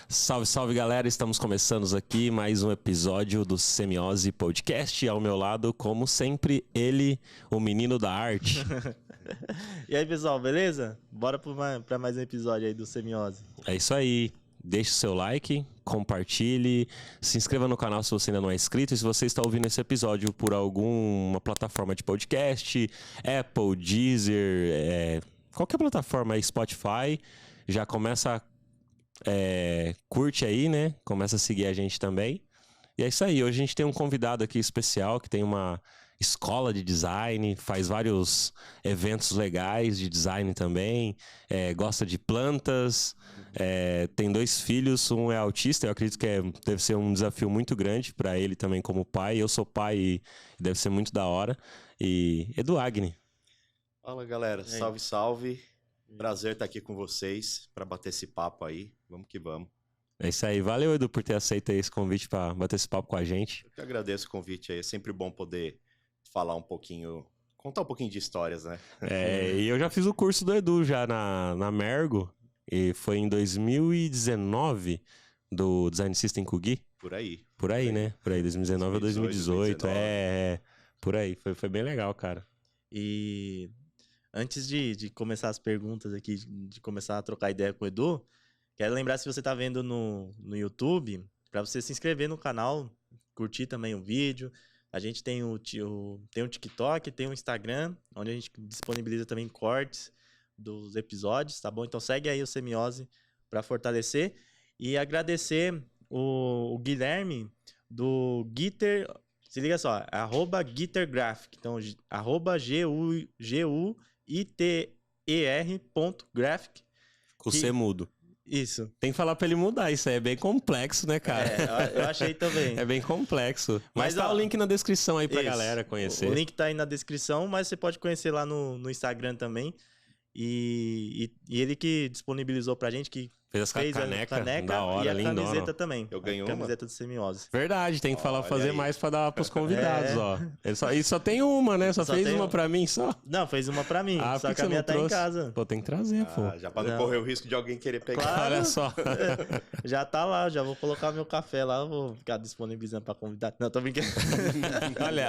Salve, salve galera, estamos começando aqui mais um episódio do Semiose Podcast. Ao meu lado, como sempre, ele, o menino da arte. E aí pessoal, beleza? Bora pra mais um episódio aí do Semiose. É isso aí, deixe o seu like, compartilhe, se inscreva no canal se você ainda não é inscrito. E se você está ouvindo esse episódio por alguma plataforma de podcast, Apple, Deezer, qualquer plataforma aí, Spotify, já começa curte aí, né? Começa a seguir a gente também. E é isso aí, hoje a gente tem um convidado aqui especial que tem uma escola de design, faz vários eventos legais de design também, gosta de plantas, tem 2 filhos, um é autista, eu acredito que deve ser um desafio muito grande para ele também como pai. Eu sou pai e deve ser muito da hora. E Edu Agni. Fala galera, salve, salve. Prazer estar aqui com vocês para bater esse papo aí. Vamos que vamos. É isso aí. Valeu, Edu, por ter aceito esse convite para bater esse papo com a gente. Eu que agradeço o convite aí. É sempre bom poder falar um pouquinho, contar um pouquinho de histórias, né? E eu já fiz o curso do Edu já na Mergo. E foi em 2019 do Design System com o Gui. Por aí. Por aí, né? Por aí, 2019 ou 2018. Por aí. Foi bem legal, cara. E antes de começar as perguntas aqui, de começar a trocar ideia com o Edu, quero lembrar, se você tá vendo no YouTube, para você se inscrever no canal, curtir também o vídeo. A gente tem o TikTok, tem o Instagram, onde a gente disponibiliza também cortes dos episódios, tá bom? Então segue aí o Semiose para fortalecer. E agradecer o Guilherme do Gitter, se liga só, @GitterGraphic. Então, GUITER.graphic. Com o C mudo. Isso. Tem que falar pra ele mudar, isso aí é bem complexo, né, cara? Eu achei também. É bem complexo. Mas tá o link na descrição aí pra galera conhecer. O link tá aí na descrição, mas você pode conhecer lá no Instagram também. E ele que disponibilizou pra gente, que fez a caneca da hora, e a lindona. Camiseta também. Eu ganhei a camiseta do Semiose. Verdade, tem que fazer aí. mais pra dar pros convidados, ó. Ele só tem uma, né? Só fez uma pra mim, só. Não, fez uma pra mim, só que a minha tá em casa. Pô, tem que trazer, pô. Já pra não correr o risco de alguém querer pegar. Claro. Olha só. Já tá lá, já vou colocar meu café lá, vou ficar disponibilizando pra convidar. Não, tô brincando.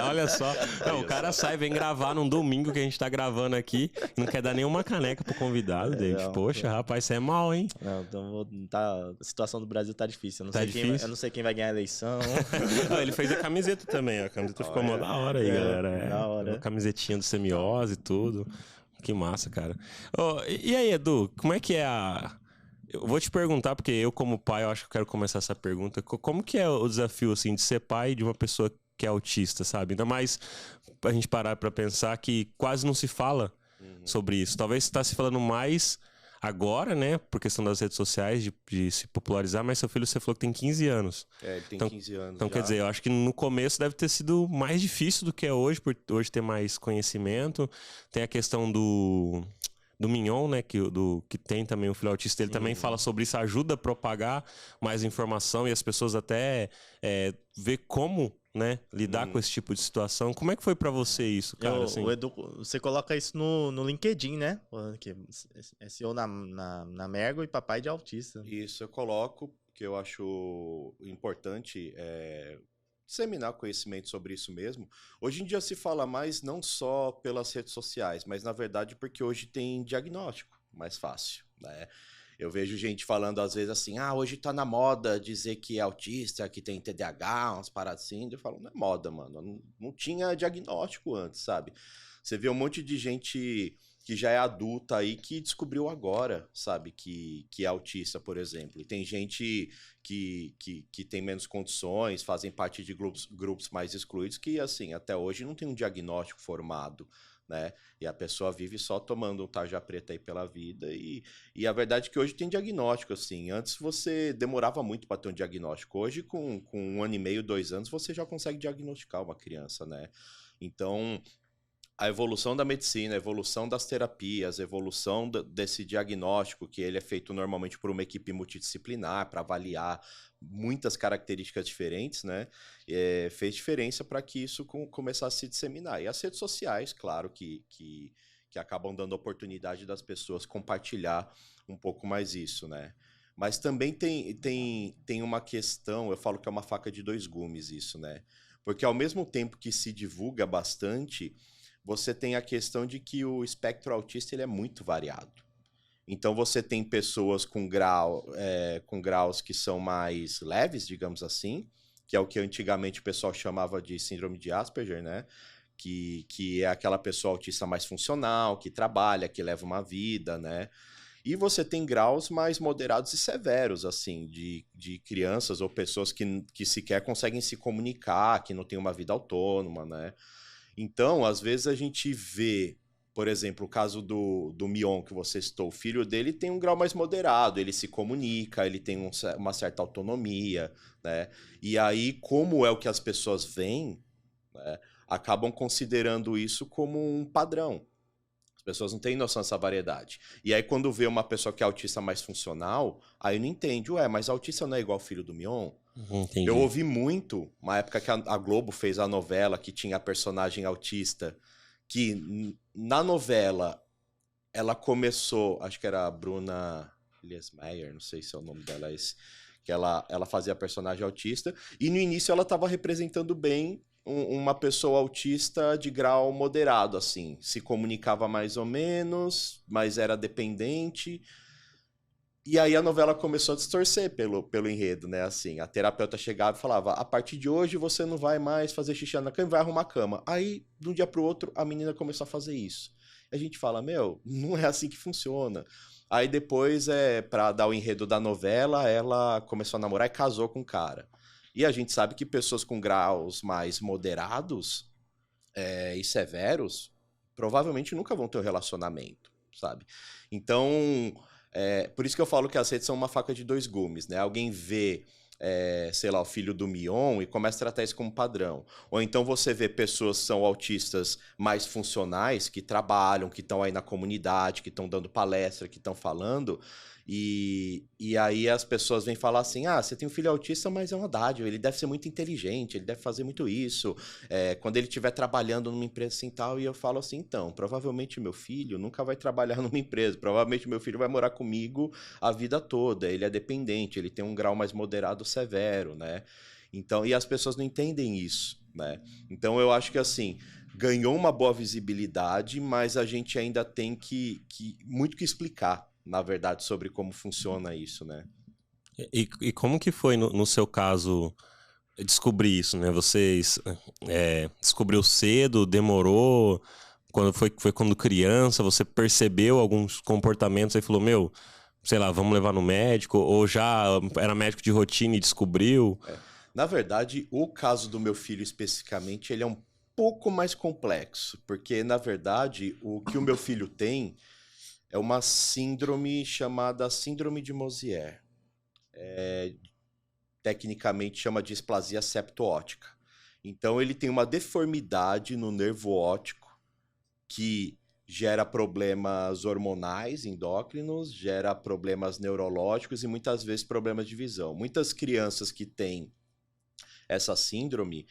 olha só. Não, o cara sai, vem gravar num domingo que a gente tá gravando aqui, não quer dar nenhuma caneca pro convidado, David. Poxa, rapaz, isso é mal, hein? Não, então a situação do Brasil tá difícil. Eu não sei quem vai ganhar a eleição. Ele fez a camiseta também, a camiseta ficou mó da hora aí, galera. Da hora. A camisetinha do Semiose e tudo. Que massa, cara. E aí, Edu, como é que é Eu vou te perguntar, porque eu como pai, eu acho que eu quero começar essa pergunta. Como que é o desafio, assim, de ser pai de uma pessoa que é autista, sabe? Ainda mais a gente parar pra pensar que quase não se fala sobre isso. Talvez está se falando mais agora, né? Por questão das redes sociais, de se popularizar, mas seu filho, você falou que tem 15 anos. Ele tem 15 anos. Então, já. quer dizer, eu acho que no começo deve ter sido mais difícil do que é hoje, por hoje ter mais conhecimento. Tem a questão do Mignon, né? Que tem também o filho autista, ele também fala sobre isso, ajuda a propagar mais informação e as pessoas até ver como, né, lidar com esse tipo de situação. Como é que foi pra você isso, cara? Assim? O Edu, você coloca isso no LinkedIn, né? Que SEO na Mergo e papai de autista. Isso eu coloco, porque eu acho importante disseminar conhecimento sobre isso mesmo. Hoje em dia se fala mais não só pelas redes sociais, mas na verdade porque hoje tem diagnóstico mais fácil, né? Eu vejo gente falando às vezes assim, hoje tá na moda dizer que é autista, que tem TDAH, umas paradas assim. Eu falo, não é moda, mano. Não tinha diagnóstico antes, sabe? Você vê um monte de gente que já é adulta aí que descobriu agora, sabe? Que é autista, por exemplo. E tem gente que tem menos condições, fazem parte de grupos mais excluídos, que assim, até hoje não tem um diagnóstico formado, né? E a pessoa vive só tomando um tarja preta aí pela vida e a verdade é que hoje tem diagnóstico, assim. Antes você demorava muito para ter um diagnóstico. Hoje, com 1 ano e meio, 2 anos, você já consegue diagnosticar uma criança, né? Então, a evolução da medicina, a evolução das terapias, a evolução desse diagnóstico, que ele é feito normalmente por uma equipe multidisciplinar para avaliar muitas características diferentes, né? Fez diferença para que isso começasse a se disseminar. E as redes sociais, claro, que acabam dando oportunidade das pessoas compartilhar um pouco mais isso, né? Mas também tem uma questão, eu falo que é uma faca de dois gumes isso, né? Porque ao mesmo tempo que se divulga bastante, você tem a questão de que o espectro autista ele é muito variado. Então você tem pessoas com graus que são mais leves, digamos assim, que é o que antigamente o pessoal chamava de síndrome de Asperger, né? Que é aquela pessoa autista mais funcional, que trabalha, que leva uma vida, né? E você tem graus mais moderados e severos, assim, de crianças ou pessoas que sequer conseguem se comunicar, que não têm uma vida autônoma, né? Então, às vezes a gente vê, por exemplo, o caso do Mion que você citou, o filho dele tem um grau mais moderado, ele se comunica, ele tem uma certa autonomia, né? E aí, como é o que as pessoas veem, né, acabam considerando isso como um padrão. As pessoas não têm noção dessa variedade. E aí, quando vê uma pessoa que é autista mais funcional, aí não entende, ué, mas autista não é igual ao filho do Mion? Entendi. Eu ouvi muito, uma época que a Globo fez a novela que tinha a personagem autista, que na novela ela começou, acho que era a Bruna Eliasmeyer, não sei se é o nome dela esse, que ela fazia a personagem autista, e no início ela estava representando bem uma pessoa autista de grau moderado, assim, se comunicava mais ou menos, mas era dependente. E aí a novela começou a distorcer pelo enredo, né? Assim, a terapeuta chegava e falava: a partir de hoje você não vai mais fazer xixi na cama e vai arrumar a cama. Aí, de um dia pro outro, a menina começou a fazer isso. E a gente fala: meu, não é assim que funciona. Aí depois, pra dar o enredo da novela, ela começou a namorar e casou com o cara. E a gente sabe que pessoas com graus mais moderados e severos provavelmente nunca vão ter um relacionamento, sabe? Então, por isso que eu falo que as redes são uma faca de dois gumes, né? Alguém vê, sei lá, o filho do Mion e começa a tratar isso como padrão. Ou então você vê pessoas que são autistas mais funcionais, que trabalham, que estão aí na comunidade, que estão dando palestra, que estão falando, e aí as pessoas vêm falar assim: ah, você tem um filho autista, mas é uma dádiva, ele deve ser muito inteligente, ele deve fazer muito isso, quando ele estiver trabalhando numa empresa assim tal. E eu falo assim: então, provavelmente meu filho nunca vai trabalhar numa empresa, provavelmente meu filho vai morar comigo a vida toda, ele é dependente, ele tem um grau mais moderado severo, né? Então, e as pessoas não entendem isso, né? Então eu acho que assim, ganhou uma boa visibilidade, mas a gente ainda tem muito que explicar, na verdade, sobre como funciona isso, né? E como que foi, no seu caso, descobrir isso, né? Vocês descobriu cedo, demorou? Quando foi quando criança, você percebeu alguns comportamentos e falou, meu, sei lá, vamos levar no médico? Ou já era médico de rotina e descobriu? Na verdade, o caso do meu filho especificamente, ele é um pouco mais complexo, porque, na verdade, o que o meu filho tem é uma síndrome chamada Síndrome de Mosier. Tecnicamente chama de displasia septo-ótica. Então ele tem uma deformidade no nervo óptico que gera problemas hormonais, endócrinos, gera problemas neurológicos e muitas vezes problemas de visão. Muitas crianças que têm essa síndrome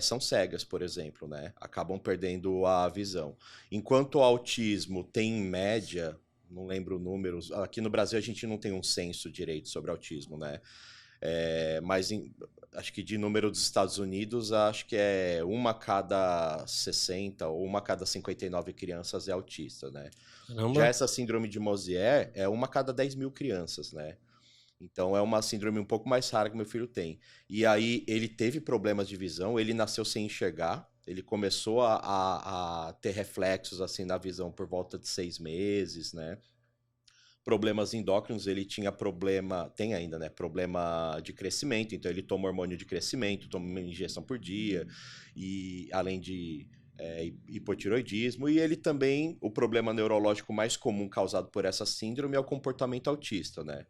são cegas, por exemplo, né? Acabam perdendo a visão. Enquanto o autismo tem, em média, não lembro números, aqui no Brasil a gente não tem um censo direito sobre autismo, né? Mas acho que de número dos Estados Unidos, acho que é uma a cada 60 ou uma a cada 59 crianças é autista, né? Caramba. Já essa síndrome de Mosier é uma a cada 10 mil crianças, né? Então é uma síndrome um pouco mais rara que meu filho tem. E aí ele teve problemas de visão, ele nasceu sem enxergar, ele começou a ter reflexos assim na visão por volta de 6 meses, né? Problemas endócrinos, ele tinha problema, tem ainda, né? Problema de crescimento, então ele toma hormônio de crescimento, toma uma injeção por dia, e além de hipotiroidismo, e ele também, o problema neurológico mais comum causado por essa síndrome é o comportamento autista, né?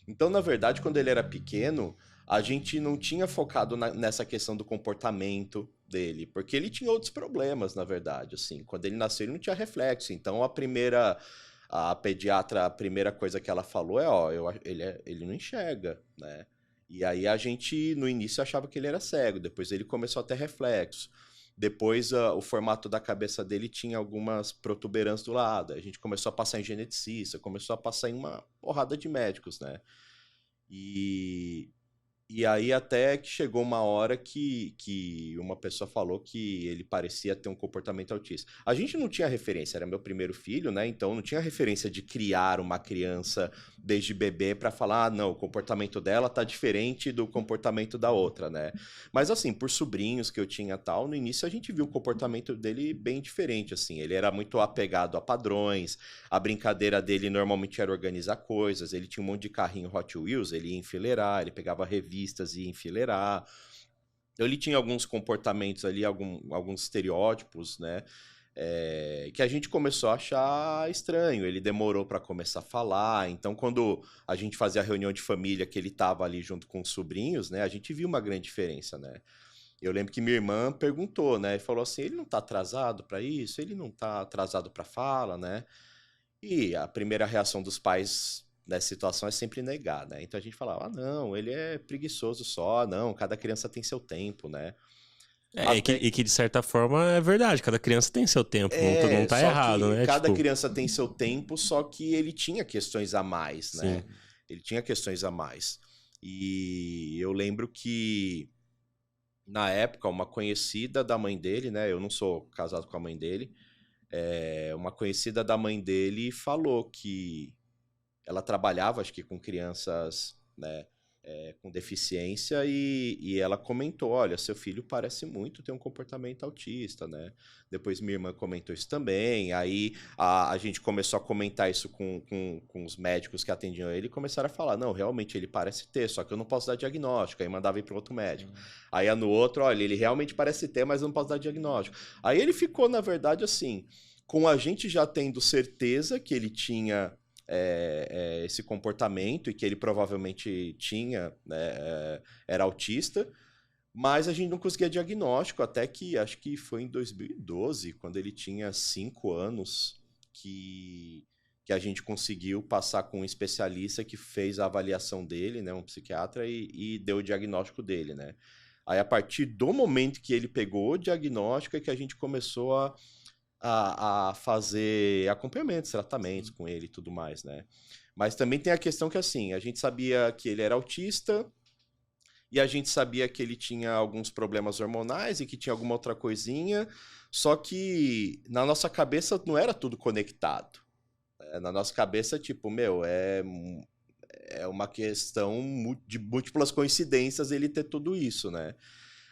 Então, na verdade, quando ele era pequeno, a gente não tinha focado nessa questão do comportamento dele, porque ele tinha outros problemas, na verdade, assim. Quando ele nasceu, ele não tinha reflexo. Então, a pediatra, a primeira coisa que ela falou é, ó, ele não enxerga, né? E aí a gente, no início, achava que ele era cego, depois ele começou a ter reflexo. Depois, o formato da cabeça dele tinha algumas protuberâncias do lado. A gente começou a passar em geneticista, começou a passar em uma porrada de médicos, né? E aí até que chegou uma hora que uma pessoa falou que ele parecia ter um comportamento autista. A gente não tinha referência, era meu primeiro filho, né? Então não tinha referência de criar uma criança desde bebê para falar, ah, não, o comportamento dela tá diferente do comportamento da outra, né? Mas assim, por sobrinhos que eu tinha tal, no início a gente viu o comportamento dele bem diferente, assim. Ele era muito apegado a padrões, a brincadeira dele normalmente era organizar coisas, ele tinha um monte de carrinho Hot Wheels, ele ia enfileirar, ele pegava revistas e ia enfileirar. Ele tinha alguns comportamentos ali, alguns estereótipos, né? Que a gente começou a achar estranho. Ele demorou para começar a falar. Então, quando a gente fazia a reunião de família, que ele estava ali junto com os sobrinhos, né? A gente viu uma grande diferença, né? Eu lembro que minha irmã perguntou, né? E falou assim: ele não tá atrasado para isso? Ele não tá atrasado para fala, né? E a primeira reação dos pais nessa situação é sempre negar, né? Então a gente falava, ah, não, ele é preguiçoso só, não, cada criança tem seu tempo, né? E que de certa forma é verdade, cada criança tem seu tempo, não tá só errado, que né? cada Tipo, criança tem seu tempo, só que ele tinha questões a mais, sim. né? Ele tinha questões a mais. E eu lembro que, na época, uma conhecida da mãe dele, né? Eu não sou casado com a mãe dele, uma conhecida da mãe dele falou que ela trabalhava, acho que com crianças, né, com deficiência e ela comentou, olha, seu filho parece muito ter um comportamento autista, né? Depois minha irmã comentou isso também, aí a gente começou a comentar isso com os médicos que atendiam ele e começaram a falar, não, realmente ele parece ter, só que eu não posso dar diagnóstico, aí mandava ir para outro médico. Aí no outro, olha, ele realmente parece ter, mas eu não posso dar diagnóstico. Aí ele ficou, na verdade, assim, com a gente já tendo certeza que ele tinha esse comportamento e que ele provavelmente tinha, né, era autista, mas a gente não conseguia diagnóstico até que acho que foi em 2012, quando ele tinha 5 anos, que a gente conseguiu passar com um especialista que fez a avaliação dele, né, um psiquiatra, e deu o diagnóstico dele, né? Aí a partir do momento que ele pegou o diagnóstico é que a gente começou a fazer acompanhamentos, tratamentos com ele e tudo mais, né? Mas também tem a questão que, assim, a gente sabia que ele era autista e a gente sabia que ele tinha alguns problemas hormonais e que tinha alguma outra coisinha, só que na nossa cabeça não era tudo conectado. Na nossa cabeça, tipo, meu, é uma questão de múltiplas coincidências ele ter tudo isso, né?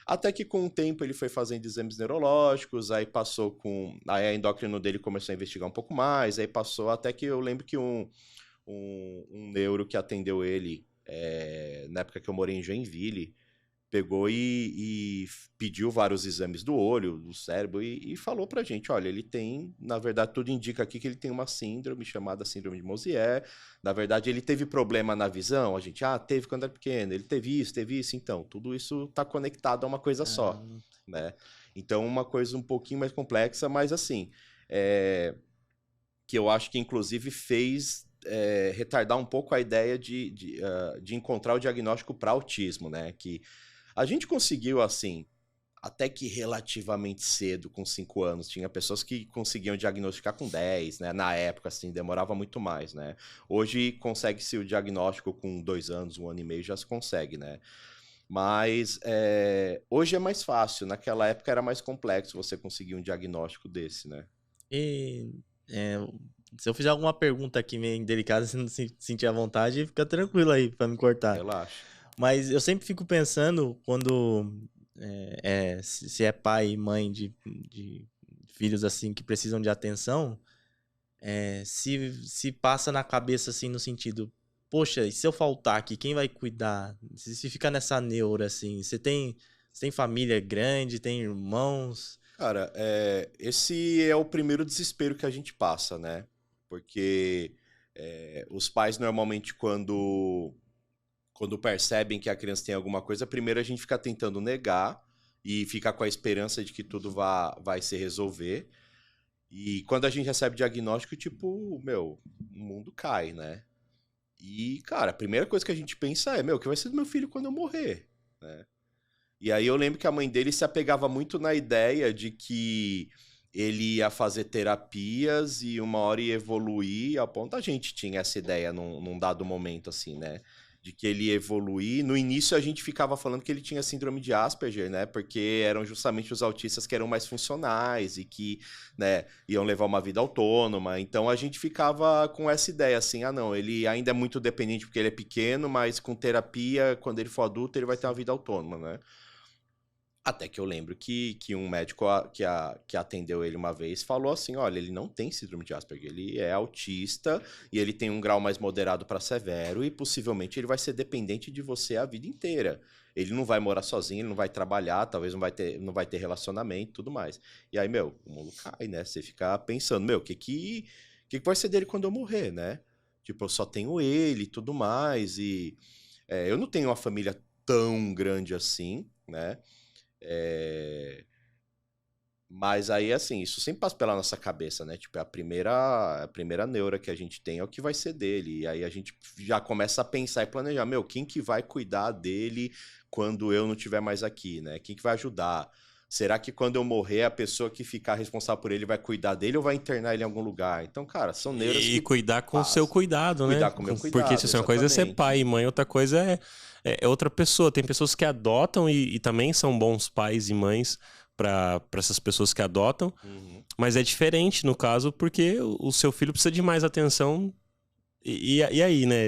Até que com o tempo ele foi fazendo exames neurológicos, aí passou com... Aí a endócrino dele começou a investigar um pouco mais, aí passou até que eu lembro que um neuro que atendeu ele, na época que eu morei em Joinville, pegou e pediu vários exames do olho, do cérebro, e falou pra gente, olha, ele tem, na verdade, tudo indica aqui que ele tem uma síndrome chamada síndrome de Mosier. Na verdade, ele teve problema na visão, a gente, teve quando era pequeno, ele teve isso, então, tudo isso tá conectado a uma coisa só, né? Então, uma coisa um pouquinho mais complexa, mas assim, que eu acho que inclusive fez retardar um pouco a ideia de encontrar o diagnóstico para autismo, né? Que a gente conseguiu, assim, até que relativamente cedo, com 5 anos. Tinha pessoas que conseguiam diagnosticar com 10, né? Na época, assim, demorava muito mais, né? Hoje consegue-se o diagnóstico com 2 anos, 1 ano e meio, já se consegue, né? Mas hoje é mais fácil. Naquela época era mais complexo você conseguir um diagnóstico desse, né? E se eu fizer alguma pergunta aqui meio indelicada, se não se sentir à vontade, fica tranquilo aí pra me cortar. Relaxa. Mas eu sempre fico pensando quando se é pai e mãe de filhos assim que precisam de atenção, se passa na cabeça assim no sentido, poxa, e se eu faltar aqui, quem vai cuidar? Se fica nessa neura assim, você tem família grande, tem irmãos? Cara, esse é o primeiro desespero que a gente passa, né? Porque os pais normalmente quando percebem que a criança tem alguma coisa, primeiro a gente fica tentando negar e fica com a esperança de que tudo vai se resolver. E quando a gente recebe diagnóstico, tipo, meu, o mundo cai, né? E, cara, a primeira coisa que a gente pensa o que vai ser do meu filho quando eu morrer, né? E aí eu lembro que a mãe dele se apegava muito na ideia de que ele ia fazer terapias e uma hora ia evoluir, a ponto a gente tinha essa ideia num dado momento, assim, né? de que ele ia evoluir. No início a gente ficava falando que ele tinha síndrome de Asperger, né? Porque eram justamente os autistas que eram mais funcionais e que, né, iam levar uma vida autônoma. Então a gente ficava com essa ideia assim, não, ele ainda é muito dependente porque ele é pequeno, mas com terapia, quando ele for adulto, ele vai ter uma vida autônoma, né? Até que eu lembro que um médico que atendeu ele uma vez falou assim, olha, ele não tem síndrome de Asperger, ele é autista e ele tem um grau mais moderado para severo e possivelmente ele vai ser dependente de você a vida inteira. Ele não vai morar sozinho, ele não vai trabalhar, talvez não vai ter relacionamento e tudo mais. E aí, meu, o mundo cai, né? Você fica pensando, meu, o que vai ser dele quando eu morrer, né? Tipo, eu só tenho ele e tudo mais e eu não tenho uma família tão grande assim, né? Mas aí, assim, isso sempre passa pela nossa cabeça, né? Tipo, a primeira neura que a gente tem é o que vai ser dele. E aí a gente já começa a pensar e planejar, meu, quem que vai cuidar dele quando eu não estiver mais aqui, né? Quem que vai ajudar? Será que quando eu morrer, a pessoa que ficar responsável por ele vai cuidar dele ou vai internar ele em algum lugar? Então, cara, são neuras E que cuidar com o seu cuidado, né? Cuidar com o meu cuidado, Porque se uma coisa é ser exatamente. pai e mãe, outra coisa é outra pessoa. Tem pessoas que adotam e também são bons pais e mães para essas pessoas que adotam, mas é diferente no caso porque o seu filho precisa de mais atenção. E aí, né?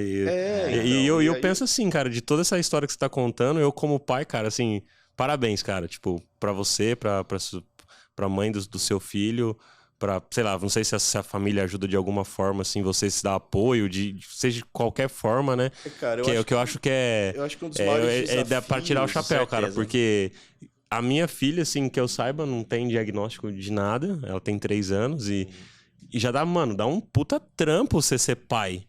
Eu penso assim, cara, de toda essa história que você tá contando, eu como pai, cara, assim, parabéns, cara, tipo, pra você, pra mãe do seu filho, pra, sei lá, não sei se a família ajuda de alguma forma, assim, você se dá apoio, seja de qualquer forma, né? Cara, eu acho que eu acho que um dos maiores dá pra tirar o desafios, chapéu, cara, certeza. porque a minha filha, assim, que eu saiba, não tem diagnóstico de nada, ela tem 3 anos e já dá, mano, dá um puta trampo você ser pai.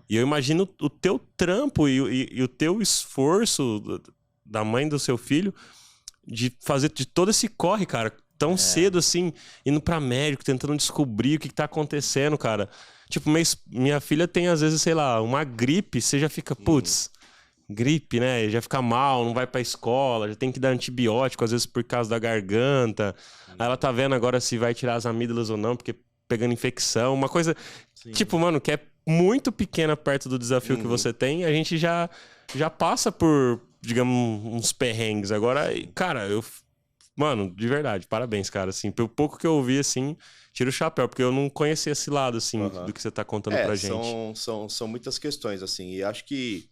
E eu imagino o teu trampo e o teu esforço da mãe do seu filho de fazer de todo esse corre, cara, tão cedo assim, indo pra médico, tentando descobrir o que tá acontecendo, cara. Tipo, minha filha tem às vezes, sei lá, uma gripe, você já fica, putz, gripe, né? Já fica mal, não vai pra escola, já tem que dar antibiótico, às vezes por causa da garganta. Aí ela tá vendo agora se vai tirar as amígdalas ou não, porque pegando infecção, uma coisa, tipo, mano, que é muito pequena perto do desafio que você tem, a gente já passa por, digamos, uns perrengues. Agora, cara, mano, de verdade, parabéns, cara, assim, pelo pouco que eu ouvi, assim, tira o chapéu, porque eu não conhecia esse lado, assim, do que você tá contando pra gente. São muitas questões, assim, e acho que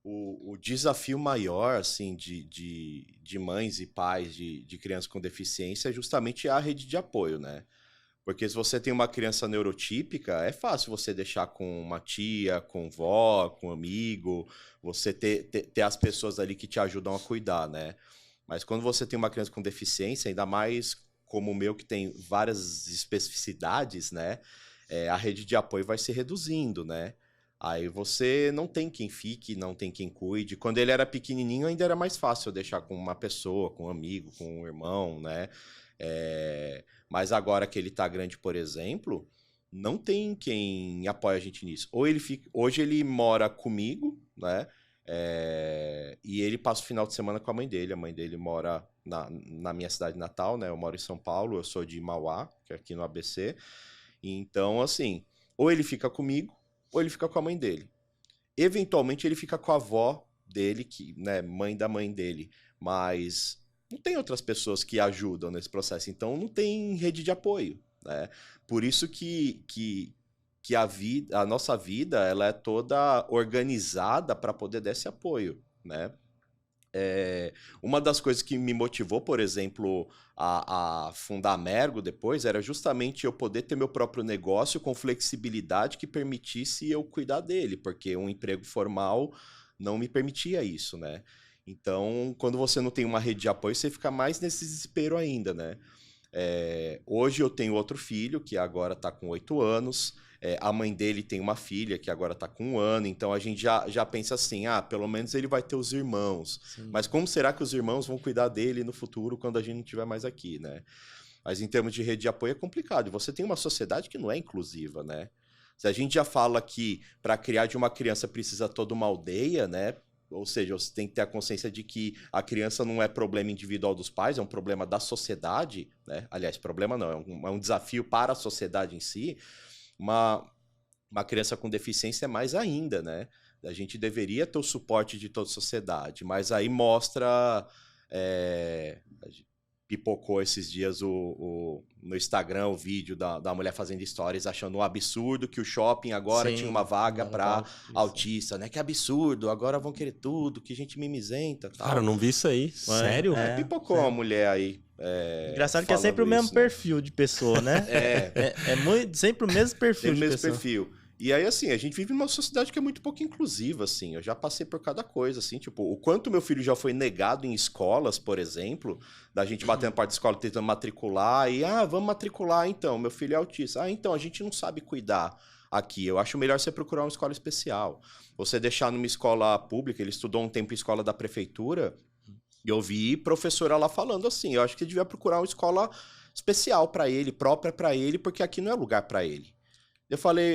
o desafio maior, assim, de mães e pais de crianças com deficiência é justamente a rede de apoio, né? Porque se você tem uma criança neurotípica, é fácil você deixar com uma tia, com vó, com um amigo, você ter as pessoas ali que te ajudam a cuidar, né? Mas quando você tem uma criança com deficiência, ainda mais como o meu, que tem várias especificidades, né? A rede de apoio vai se reduzindo, né? Aí você não tem quem fique, não tem quem cuide. Quando ele era pequenininho, ainda era mais fácil eu deixar com uma pessoa, com um amigo, com um irmão, né? Mas agora que ele tá grande, por exemplo, não tem quem apoie a gente nisso. Hoje ele mora comigo, né? E ele passa o final de semana com a mãe dele. A mãe dele mora na minha cidade natal, né? Eu moro em São Paulo, eu sou de Mauá, que é aqui no ABC. Então, assim, ou ele fica comigo, ou ele fica com a mãe dele. Eventualmente ele fica com a avó dele, que, né, mãe da mãe dele. Mas não tem outras pessoas que ajudam nesse processo, então não tem rede de apoio, né? Por isso que a nossa vida ela é toda organizada para poder dar esse apoio, né? Uma das coisas que me motivou, por exemplo, a fundar a Mergo depois, era justamente eu poder ter meu próprio negócio com flexibilidade que permitisse eu cuidar dele, porque um emprego formal não me permitia isso, né? Então, quando você não tem uma rede de apoio, você fica mais nesse desespero ainda, né? Hoje eu tenho outro filho, que agora está com 8 anos. A mãe dele tem uma filha, que agora está com 1 ano. Então, a gente já pensa assim, pelo menos ele vai ter os irmãos. Sim. Mas como será que os irmãos vão cuidar dele no futuro, quando a gente não estiver mais aqui, né? Mas em termos de rede de apoio é complicado. Você tem uma sociedade que não é inclusiva, né? Se a gente já fala que para criar de uma criança precisa toda uma aldeia, né? Ou seja, você tem que ter a consciência de que a criança não é problema individual dos pais, é um problema da sociedade, né? Aliás, problema não, é um desafio para a sociedade em si. Uma criança com deficiência é mais ainda, né? A gente deveria ter o suporte de toda a sociedade, mas aí mostra... pipocou esses dias no Instagram o vídeo da mulher fazendo stories achando um absurdo que o shopping agora tinha uma vaga para autista, né? Que absurdo, agora vão querer tudo, que gente mimizenta. Tal. Cara, eu não vi isso aí. Sério? Pipocou uma mulher aí. Engraçado que é sempre o mesmo perfil de pessoa, né? Sempre o mesmo perfil de pessoa. E aí, assim, a gente vive numa sociedade que é muito pouco inclusiva, assim. Eu já passei por cada coisa, assim, tipo, o quanto meu filho já foi negado em escolas, por exemplo, da gente batendo parte da escola tentando matricular e, vamos matricular então, meu filho é autista. Então, a gente não sabe cuidar aqui. Eu acho melhor você procurar uma escola especial. Você deixar numa escola pública, ele estudou um tempo em escola da prefeitura, e eu vi professora lá falando assim, eu acho que ele devia procurar uma escola especial para ele, própria para ele, porque aqui não é lugar para ele.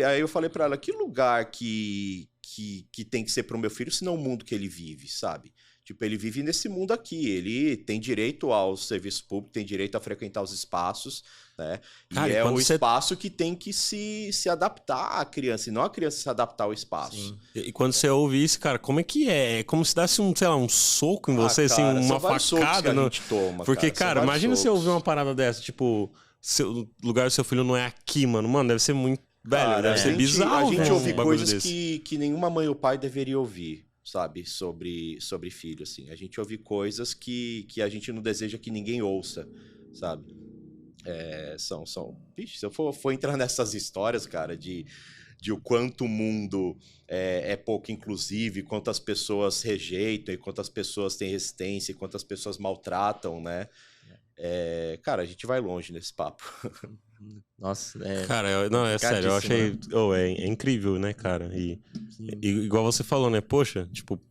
Aí eu falei pra ela, que lugar que tem que ser pro meu filho, se não o mundo que ele vive, sabe? Tipo, ele vive nesse mundo aqui, ele tem direito ao serviço público, tem direito a frequentar os espaços, né? Cara, e é o espaço que tem que se adaptar à criança, e não a criança se adaptar ao espaço. Sim. E quando você ouve isso, cara, como é que é? É como se desse um soco em você, cara, assim, uma facada. Que a gente toma, porque, cara, imagina você ouvir uma parada dessa, tipo, o lugar do seu filho não é aqui, mano. Mano, deve ser muito... Velho, deve ser bizarro. A gente ouve coisas que nenhuma mãe ou pai deveria ouvir, sabe? Sobre filho, assim. A gente ouve coisas que a gente não deseja que ninguém ouça, sabe? Vixe, se eu for entrar nessas histórias, cara, de o quanto o mundo é pouco inclusivo, e quantas pessoas rejeitam, e quantas pessoas têm resistência, e quantas pessoas maltratam, né? Cara, a gente vai longe nesse papo. Nossa, cara, não, é sério, eu achei... Né? É incrível, né, cara? E igual você falou, né? Poxa, tipo...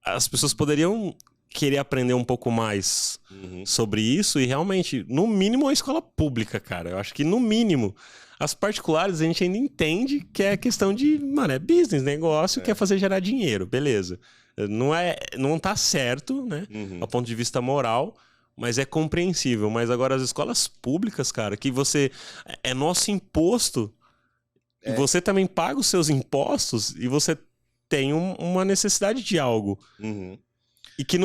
As pessoas poderiam querer aprender um pouco mais sobre isso e realmente, no mínimo, a escola pública, cara. Eu acho que, no mínimo... As particulares a gente ainda entende que é questão de... Mano, é business, negócio, quer fazer gerar dinheiro, beleza. Não tá certo, né? Do ponto de vista moral... Mas é compreensível. Mas agora as escolas públicas, cara, que você... É nosso imposto. E você também paga os seus impostos e você tem uma necessidade de algo. E que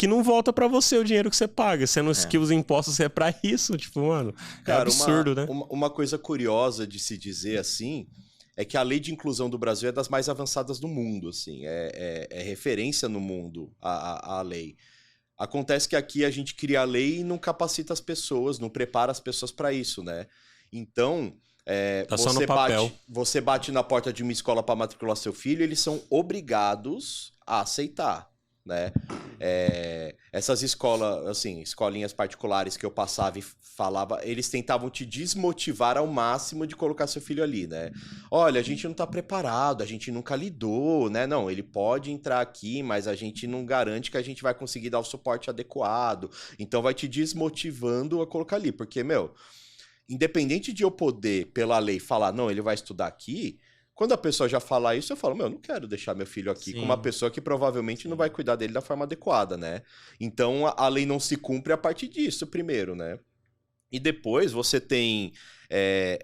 não volta pra você o dinheiro que você paga. Sendo que os impostos é pra isso. Tipo, mano, cara, absurdo, né? Uma coisa curiosa de se dizer assim... É que a lei de inclusão do Brasil é das mais avançadas do mundo, assim. É referência no mundo a lei. Acontece que aqui a gente cria a lei e não capacita as pessoas, não prepara as pessoas para isso, né? Então, tá só no papel. Você bate na porta de uma escola para matricular seu filho, eles são obrigados a aceitar, né? Essas escolas, assim, escolinhas particulares que eu passava e falava, eles tentavam te desmotivar ao máximo de colocar seu filho ali, né? Olha, a gente não tá preparado, a gente nunca lidou, né? Não, ele pode entrar aqui, mas a gente não garante que a gente vai conseguir dar o suporte adequado. Então vai te desmotivando a colocar ali, porque, independente de eu poder, pela lei, falar, não, ele vai estudar aqui... Quando a pessoa já fala isso, eu falo, eu não quero deixar meu filho aqui com uma pessoa que provavelmente não vai cuidar dele da forma adequada, né? Então, a lei não se cumpre a partir disso, primeiro, né? E depois você tem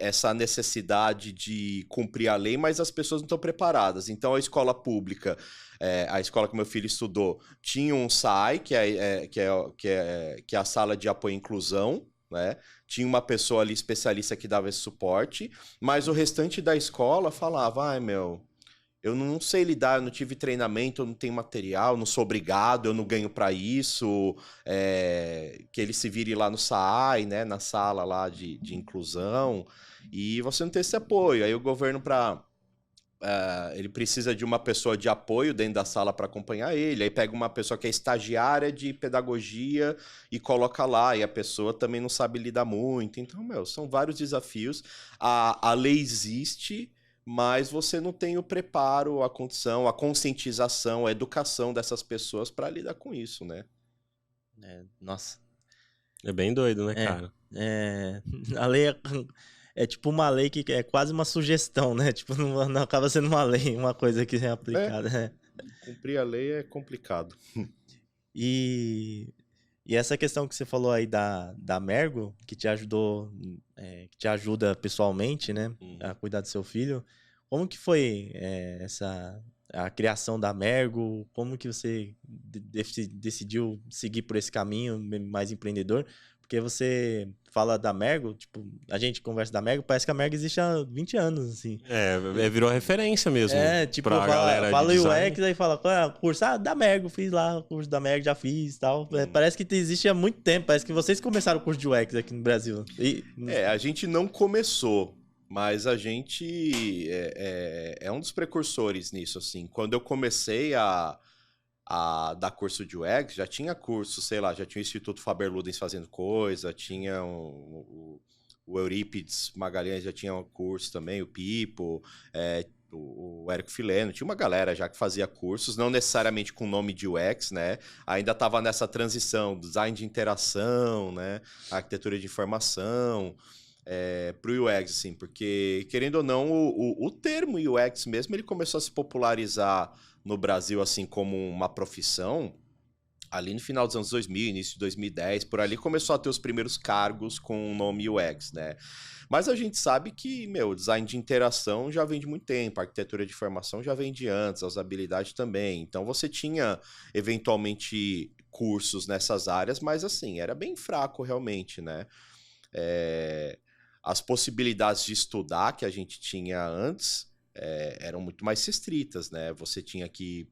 essa necessidade de cumprir a lei, mas as pessoas não estão preparadas. Então, a escola pública, a escola que meu filho estudou, tinha um SAI, que é a Sala de Apoio à Inclusão, né? Tinha uma pessoa ali especialista que dava esse suporte, mas o restante da escola falava, eu não sei lidar, eu não tive treinamento, eu não tenho material, não sou obrigado, eu não ganho para isso, que ele se vire lá no SAI, né, na sala lá de inclusão, e você não tem esse apoio. Aí o governo ele precisa de uma pessoa de apoio dentro da sala para acompanhar ele, aí pega uma pessoa que é estagiária de pedagogia e coloca lá, e a pessoa também não sabe lidar muito. Então, são vários desafios. A lei existe, mas você não tem o preparo, a condição, a conscientização, a educação dessas pessoas para lidar com isso, né? Nossa. É bem doido, né, cara? A lei é tipo uma lei que é quase uma sugestão, né? Tipo, não acaba sendo uma lei, uma coisa que é aplicada. Cumprir a lei é complicado. E essa questão que você falou aí da Mergo, que te ajudou, que te ajuda pessoalmente, né? A cuidar do seu filho. Como que foi a criação da Mergo, como que você decidiu seguir por esse caminho mais empreendedor? Porque você fala da Mergo, tipo, a gente conversa da Mergo, parece que a Mergo existe há 20 anos, assim. Virou referência mesmo Tipo, pra galera fala de UX, design. aí fala, curso da Mergo, fiz lá, o curso da Mergo já fiz e tal. Parece que existe há muito tempo, parece que vocês começaram o curso de UX aqui no Brasil. A gente não começou, mas a gente é um dos precursores nisso, assim. Quando eu comecei a dar curso de UX, já tinha curso, sei lá, já tinha o Instituto Faber-Ludens fazendo coisa, tinha o Eurípides Magalhães já tinha um curso também, o Pipo, o Érico Fileno, tinha uma galera já que fazia cursos, não necessariamente com nome de UX, né? Ainda estava nessa transição, design de interação, né? Arquitetura de informação, para o UX, assim, porque, querendo ou não, o termo UX mesmo, ele começou a se popularizar no Brasil, assim, como uma profissão, ali no final dos anos 2000, início de 2010, por ali começou a ter os primeiros cargos com o nome UX, né? Mas a gente sabe que, design de interação já vem de muito tempo, a arquitetura de informação já vem de antes, a usabilidade também. Então você tinha, eventualmente, cursos nessas áreas, mas assim, era bem fraco realmente, né? As possibilidades de estudar que a gente tinha antes eram muito mais restritas, né? Você tinha que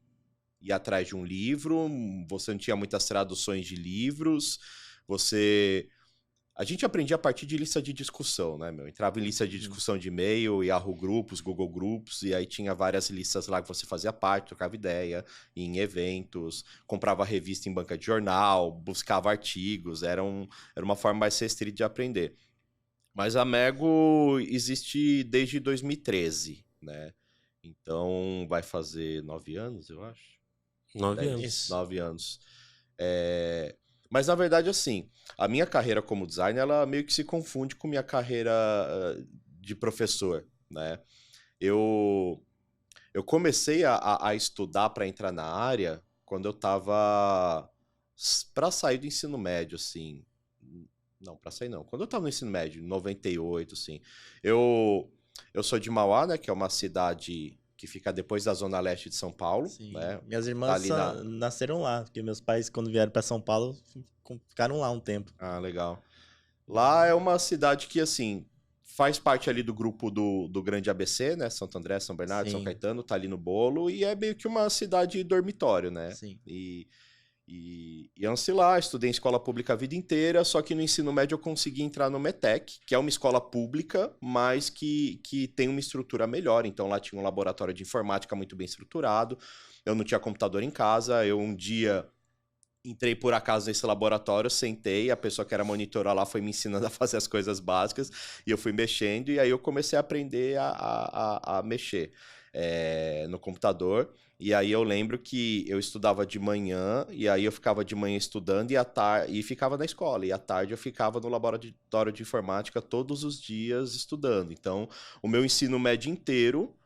ir atrás de um livro, você não tinha muitas traduções de livros, a gente aprendia a partir de lista de discussão, né, meu? Entrava em lista de discussão de e-mail, Yahoo Grupos, Google Grupos, e aí tinha várias listas lá que você fazia parte, trocava ideia, ia em eventos, comprava revista em banca de jornal, buscava artigos, era uma forma mais restrita de aprender. Mas a Mergo existe desde 2013, né? Então vai fazer 9 anos, eu acho. 9 anos. 9 anos. Mas na verdade, assim, a minha carreira como designer, ela meio que se confunde com minha carreira de professor, né? Eu comecei a estudar para entrar na área quando eu estava para sair do ensino médio, assim. Não, para sair não. Quando eu estava no ensino médio, em 98, assim. Eu sou de Mauá, né? Que é uma cidade que fica depois da zona leste de São Paulo, Sim. né? Minhas irmãs nasceram lá, porque meus pais, quando vieram para São Paulo, ficaram lá um tempo. Ah, legal. Lá é uma cidade que, assim, faz parte ali do grupo do Grande ABC, né? Santo André, São Bernardo, São Caetano, tá ali no bolo, e é meio que uma cidade dormitório, né? Sim. E antes lá, estudei em escola pública a vida inteira, só que no ensino médio eu consegui entrar no METEC, que é uma escola pública, mas que tem uma estrutura melhor. Então lá tinha um laboratório de informática muito bem estruturado, eu não tinha computador em casa, eu um dia entrei por acaso nesse laboratório, sentei, a pessoa que era monitora lá foi me ensinando a fazer as coisas básicas, e eu fui mexendo, e aí eu comecei a aprender a mexer no computador. E aí eu lembro que eu estudava de manhã, e aí eu ficava de manhã estudando e ficava na escola. E à tarde eu ficava no laboratório de informática todos os dias estudando. Então, o meu ensino médio inteiro,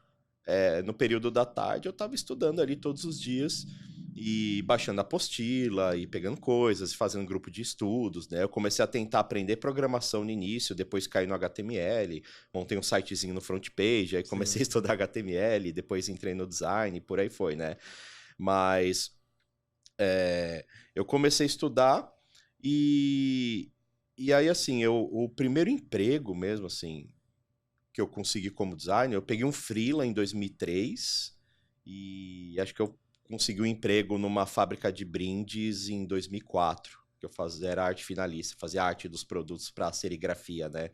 no período da tarde, eu estava estudando ali todos os dias e baixando a apostila e pegando coisas, fazendo grupo de estudos, né? Eu comecei a tentar aprender programação no início, depois caí no HTML, montei um sitezinho no front page, aí comecei a estudar HTML, depois entrei no design, e por aí foi, né? Mas eu comecei a estudar e aí, assim, o primeiro emprego mesmo, assim, que eu consegui como designer, eu peguei um freela em 2003 e acho que eu consegui um emprego numa fábrica de brindes em 2004, que eu era arte finalista, fazia arte dos produtos para serigrafia, né,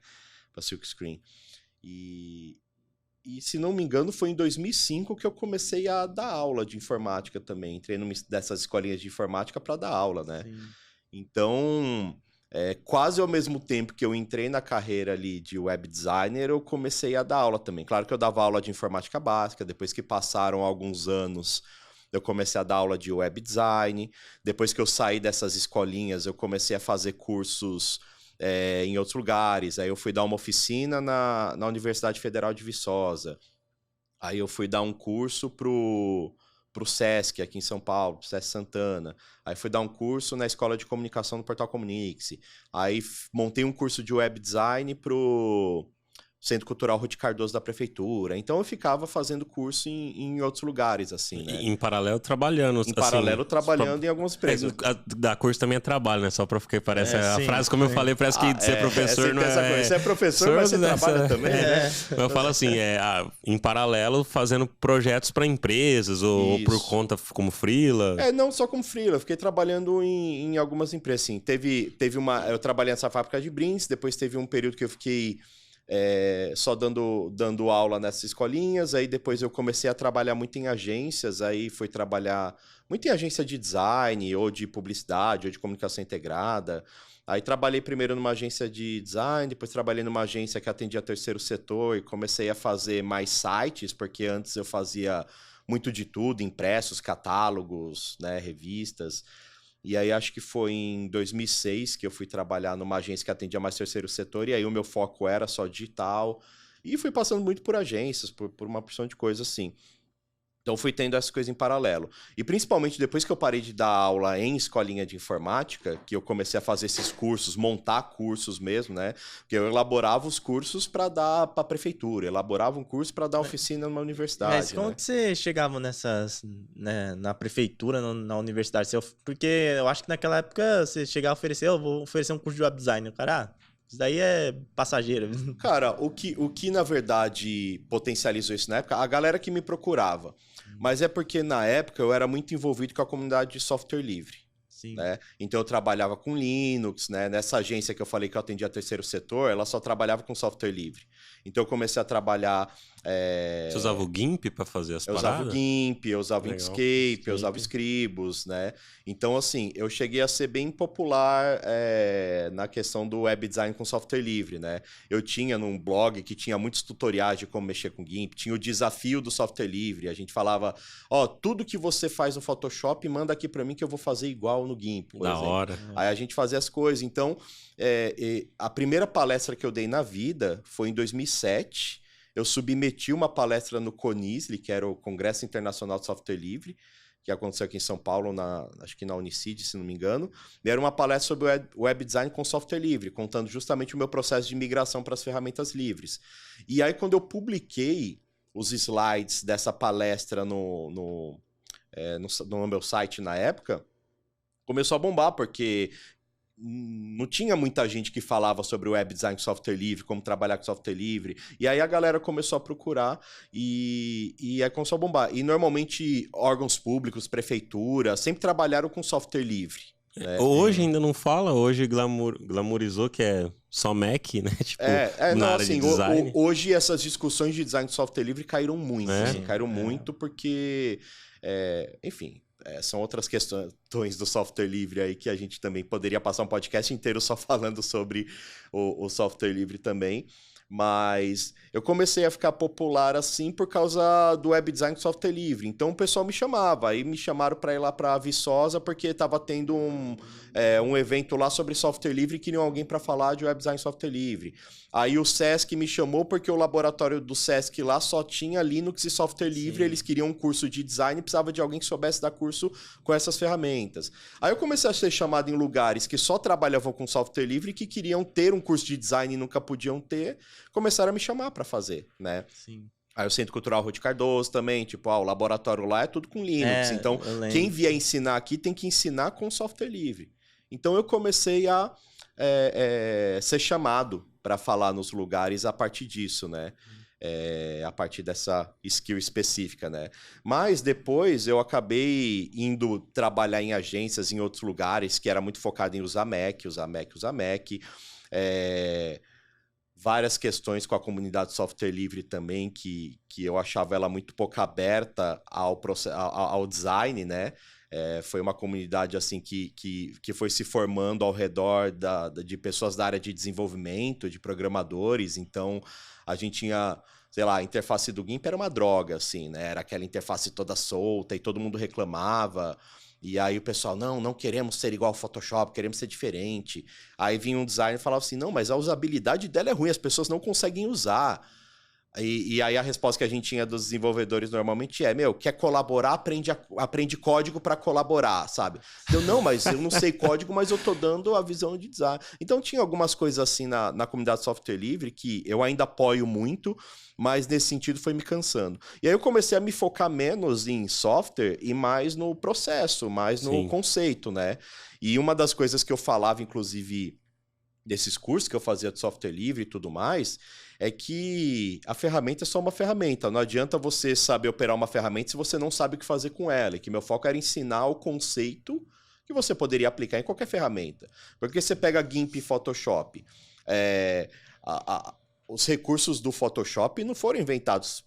para silkscreen. E se não me engano, foi em 2005 que eu comecei a dar aula de informática também. Entrei numa dessas escolinhas de informática para dar aula, né? Sim. Então, quase ao mesmo tempo que eu entrei na carreira ali de web designer, eu comecei a dar aula também. Claro que eu dava aula de informática básica, depois que passaram alguns anos, eu comecei a dar aula de web design. Depois que eu saí dessas escolinhas, eu comecei a fazer cursos em outros lugares. Aí eu fui dar uma oficina na Universidade Federal de Viçosa. Aí eu fui dar um curso pro Sesc, aqui em São Paulo, pro Sesc Santana. Aí fui dar um curso na Escola de Comunicação do Portal Comunique-se. Aí montei um curso de web design pro Centro Cultural Ruth Cardoso da Prefeitura. Então eu ficava fazendo curso em outros lugares, assim, né? Em paralelo, trabalhando. Em paralelo, trabalhando em algumas empresas. Dar curso também é trabalho, né? Só pra porque parece a sim, frase, como eu falei, parece que ser professor não é... Você é professor, mas você trabalha também, né? Eu falo assim, em paralelo, fazendo projetos pra empresas ou por conta como freela. Não só como freela. Eu fiquei trabalhando em algumas empresas, assim. Eu trabalhei nessa fábrica de brindes, depois teve um período que eu fiquei... só dando aula nessas escolinhas, aí depois eu comecei a trabalhar muito em agências, aí fui trabalhar muito em agência de design, ou de publicidade, ou de comunicação integrada. Aí trabalhei primeiro numa agência de design, depois trabalhei numa agência que atendia terceiro setor e comecei a fazer mais sites, porque antes eu fazia muito de tudo, impressos, catálogos, né, revistas. E aí acho que foi em 2006 que eu fui trabalhar numa agência que atendia mais terceiro setor, e aí o meu foco era só digital, e fui passando muito por agências, por uma porção de coisas assim. Então fui tendo essas coisas em paralelo. E principalmente depois que eu parei de dar aula em escolinha de informática, que eu comecei a fazer esses cursos, montar cursos mesmo, né? Porque eu elaborava os cursos para dar para a prefeitura, elaborava um curso para dar oficina numa universidade. Mas como que você chegava nessas, né, na prefeitura, na universidade? Porque eu acho que naquela época você chegava a oferecer, eu vou oferecer um curso de web design. Cara, isso daí é passageiro. Cara, o que na verdade potencializou isso na época, a galera que me procurava. Mas é porque na época eu era muito envolvido com a comunidade de software livre. Sim. Né? Então eu trabalhava com Linux, né? Nessa agência que eu falei que eu atendia terceiro setor, ela só trabalhava com software livre. Então eu comecei a trabalhar... Você usava o GIMP para fazer as paradas? Eu usava o GIMP, eu usava o Legal. Inkscape, eu usava o Scribus, né? Então, assim, eu cheguei a ser bem popular na questão do web design com software livre, né? Eu tinha num blog que tinha muitos tutoriais de como mexer com GIMP, tinha o desafio do software livre, a gente falava, tudo que você faz no Photoshop, manda aqui para mim que eu vou fazer igual no GIMP, por exemplo. hora. Aí a gente fazia as coisas. Então, a primeira palestra que eu dei na vida foi em 2007. Eu submeti uma palestra no CONISLE, que era o Congresso Internacional de Software Livre, que aconteceu aqui em São Paulo, acho que na Unicid, se não me engano. E era uma palestra sobre web design com software livre, contando justamente o meu processo de migração para as ferramentas livres. E aí, quando eu publiquei os slides dessa palestra no meu site na época, começou a bombar, porque não tinha muita gente que falava sobre web design com software livre, como trabalhar com software livre. E aí a galera começou a procurar e aí começou a bombar. E normalmente órgãos públicos, prefeitura, sempre trabalharam com software livre. Né? Hoje ainda não fala, hoje glamourizou que é só Mac, né? Tipo, na área de design. Hoje essas discussões de design de software livre caíram muito. Caíram muito porque, enfim... são outras questões do software livre aí que a gente também poderia passar um podcast inteiro só falando sobre o software livre também. Mas eu comecei a ficar popular assim por causa do web design com software livre. Então o pessoal me chamava. Aí me chamaram para ir lá para Viçosa porque estava tendo um evento lá sobre software livre e queriam alguém para falar de web design software livre. Aí o Sesc me chamou porque o laboratório do Sesc lá só tinha Linux e software livre. Eles queriam um curso de design e precisava de alguém que soubesse dar curso com essas ferramentas. Aí eu comecei a ser chamado em lugares que só trabalhavam com software livre e que queriam ter um curso de design e nunca podiam ter. Começaram a me chamar para fazer, né? Sim. Aí o Centro Cultural Ruth Cardoso também, tipo, o laboratório lá é tudo com Linux. Então, quem vier ensinar aqui tem que ensinar com software livre. Então, eu comecei a ser chamado para falar nos lugares a partir disso, né? A partir dessa skill específica, né? Mas depois eu acabei indo trabalhar em agências em outros lugares que era muito focado em usar Mac. Várias questões com a comunidade de software livre também, que eu achava ela muito pouco aberta ao design, né? Foi uma comunidade assim que foi se formando ao redor de pessoas da área de desenvolvimento, de programadores. Então, a gente tinha, sei lá, a interface do GIMP era uma droga, assim, né? Era aquela interface toda solta e todo mundo reclamava. E aí o pessoal, não queremos ser igual ao Photoshop, queremos ser diferente. Aí vinha um designer e falava assim, não, mas a usabilidade dela é ruim, as pessoas não conseguem usar. E aí a resposta que a gente tinha dos desenvolvedores normalmente é, quer colaborar, aprende código para colaborar, sabe? Eu, não, mas eu não sei código, mas eu tô dando a visão de design. Então tinha algumas coisas assim na comunidade de software livre que eu ainda apoio muito, mas nesse sentido foi me cansando. E aí eu comecei a me focar menos em software e mais no processo, mais no conceito, né? E uma das coisas que eu falava, inclusive, desses cursos que eu fazia de software livre e tudo mais, é que a ferramenta é só uma ferramenta. Não adianta você saber operar uma ferramenta se você não sabe o que fazer com ela. E que meu foco era ensinar o conceito que você poderia aplicar em qualquer ferramenta. Porque você pega GIMP e Photoshop. Os recursos do Photoshop não foram inventados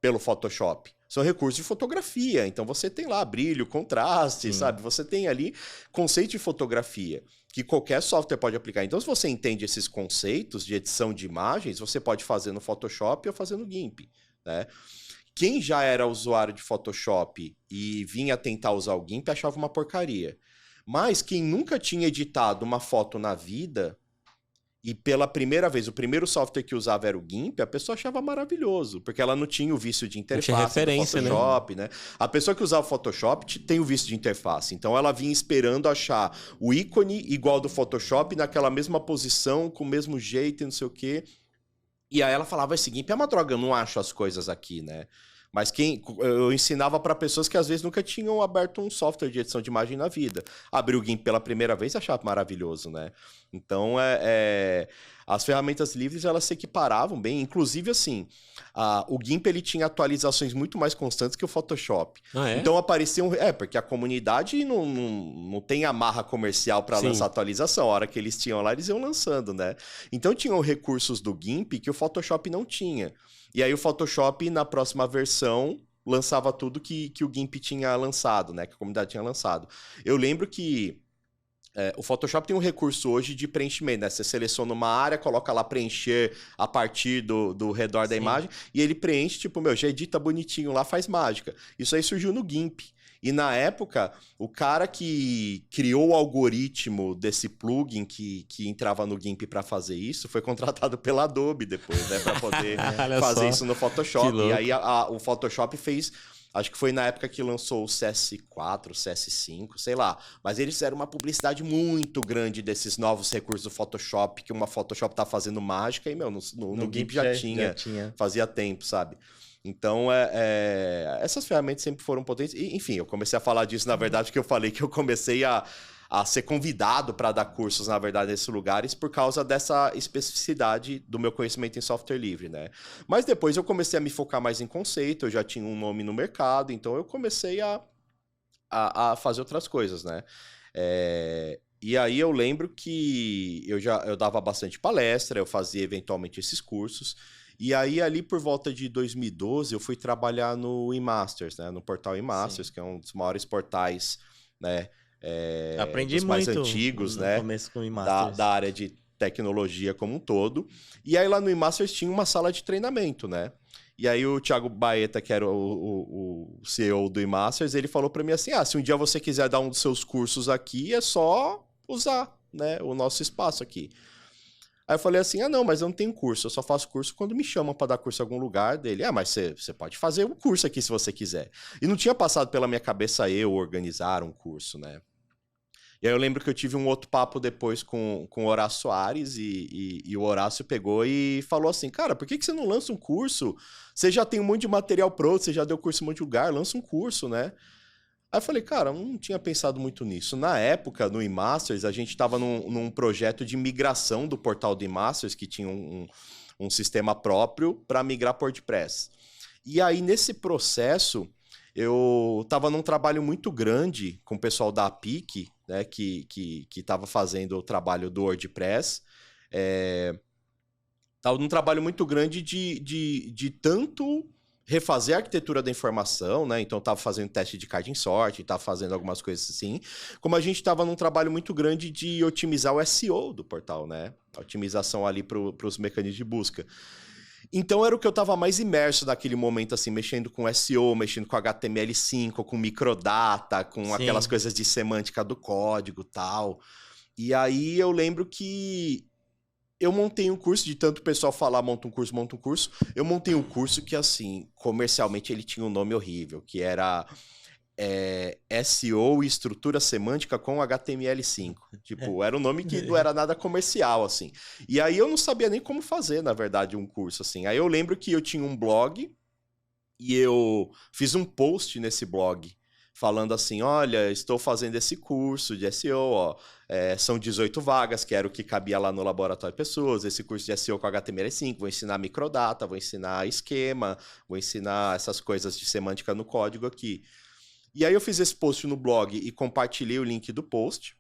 pelo Photoshop. São recursos de fotografia. Então você tem lá brilho, contraste, sabe? Você tem ali conceito de fotografia que qualquer software pode aplicar. Então, se você entende esses conceitos de edição de imagens, você pode fazer no Photoshop ou fazer no GIMP, né? Quem já era usuário de Photoshop e vinha tentar usar o GIMP achava uma porcaria. Mas quem nunca tinha editado uma foto na vida e pela primeira vez, o primeiro software que usava era o GIMP, a pessoa achava maravilhoso, porque ela não tinha o vício de interface do Photoshop, né? A pessoa que usava o Photoshop tem o vício de interface, então ela vinha esperando achar o ícone igual do Photoshop, naquela mesma posição, com o mesmo jeito e não sei o quê. E aí ela falava, esse GIMP é uma droga, eu não acho as coisas aqui, né? Mas eu ensinava para pessoas que às vezes nunca tinham aberto um software de edição de imagem na vida. Abriu o GIMP pela primeira vez e achava maravilhoso, né? Então, as ferramentas livres, elas se equiparavam bem. Inclusive, assim, o GIMP ele tinha atualizações muito mais constantes que o Photoshop. Então, apareciam... porque a comunidade não tem amarra comercial para lançar atualização. A hora que eles tinham lá, eles iam lançando, né? Então, tinham recursos do GIMP que o Photoshop não tinha. E aí o Photoshop, na próxima versão, lançava tudo que o GIMP tinha lançado, né? Que a comunidade tinha lançado. Eu lembro que o Photoshop tem um recurso hoje de preenchimento, né? Você seleciona uma área, coloca lá preencher a partir do redor da imagem, e ele preenche, tipo, já edita bonitinho lá, faz mágica. Isso aí surgiu no GIMP. E na época, o cara que criou o algoritmo desse plugin que entrava no GIMP para fazer isso foi contratado pela Adobe depois, né? Para poder fazer isso no Photoshop. E aí o Photoshop fez... Acho que foi na época que lançou o CS4, o CS5, sei lá. Mas eles fizeram uma publicidade muito grande desses novos recursos do Photoshop, que uma Photoshop tá fazendo mágica e, no GIMP já tinha. Fazia tempo, sabe? Então, essas ferramentas sempre foram potentes. E, enfim, eu comecei a falar disso, na verdade, porque eu falei que eu comecei a ser convidado para dar cursos, na verdade, nesses lugares, por causa dessa especificidade do meu conhecimento em software livre, né? Mas depois eu comecei a me focar mais em conceito, eu já tinha um nome no mercado, então eu comecei a fazer outras coisas, né? E aí eu lembro que eu dava bastante palestra, eu fazia eventualmente esses cursos. E aí, ali por volta de 2012, eu fui trabalhar no eMasters, né? No portal eMasters, que é um dos maiores portais, né? Aprendi dos mais muito antigos, no né? começo com o eMasters. Da área de tecnologia como um todo. E aí, lá no eMasters tinha uma sala de treinamento, né? E aí, o Thiago Baeta, que era o CEO do eMasters, ele falou para mim assim, se um dia você quiser dar um dos seus cursos aqui, é só usar, né? O nosso espaço aqui. Aí eu falei assim, não, mas eu não tenho curso, eu só faço curso quando me chamam para dar curso em algum lugar dele. Mas você pode fazer um curso aqui se você quiser. E não tinha passado pela minha cabeça eu organizar um curso, né? E aí eu lembro que eu tive um outro papo depois com o Horácio Soares e o Horácio pegou e falou assim, cara, por que você não lança um curso? Você já tem um monte de material pronto, você já deu curso em um monte de lugar, lança um curso, né? Aí eu falei, cara, eu não tinha pensado muito nisso. Na época, no eMasters, a gente estava num projeto de migração do portal do eMasters, que tinha um sistema próprio para migrar para WordPress. E aí, nesse processo, eu estava num trabalho muito grande com o pessoal da APIC, né, que estava fazendo o trabalho do WordPress. Estava num trabalho muito grande de tanto refazer a arquitetura da informação, né? Então, eu estava fazendo teste de carding sort, estava fazendo algumas coisas assim. Como a gente estava num trabalho muito grande de otimizar o SEO do portal, né? A otimização ali para os mecanismos de busca. Então, era o que eu estava mais imerso naquele momento, assim, mexendo com SEO, mexendo com HTML5, com microdata, com aquelas coisas de semântica do código e tal. E aí, eu lembro que eu montei um curso, de tanto o pessoal falar, monta um curso. Eu montei um curso que, assim, comercialmente ele tinha um nome horrível, que era SEO e Estrutura Semântica com HTML5. Tipo, era um nome que não era nada comercial, assim. E aí eu não sabia nem como fazer, na verdade, um curso, assim. Aí eu lembro que eu tinha um blog e eu fiz um post nesse blog falando assim, olha, estou fazendo esse curso de SEO, ó, são 18 vagas, que era o que cabia lá no Laboratório de Pessoas, esse curso de SEO com HTML5, vou ensinar microdata, vou ensinar esquema, vou ensinar essas coisas de semântica no código aqui. E aí eu fiz esse post no blog e compartilhei o link do post.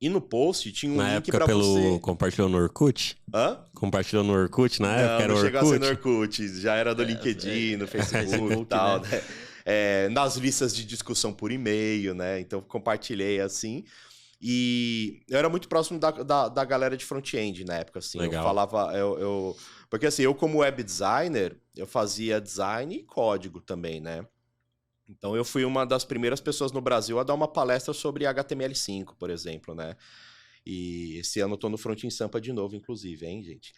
E no post tinha um link pra você... Compartilhou no Orkut? Hã? Compartilhou no Orkut na época? Era não chegou a ser Orkut? no Orkut, já era do LinkedIn, no Facebook e tal, né? Nas listas de discussão por e-mail, né? Então Eu assim. E eu era muito próximo da galera de front-end na época, assim. Legal. Eu falava... Porque assim, eu como web designer, eu fazia design e código também, né? Então eu fui uma das primeiras pessoas no Brasil a dar uma palestra sobre HTML5, por exemplo, né? E esse ano eu tô no Front em Sampa de novo, inclusive, hein, gente?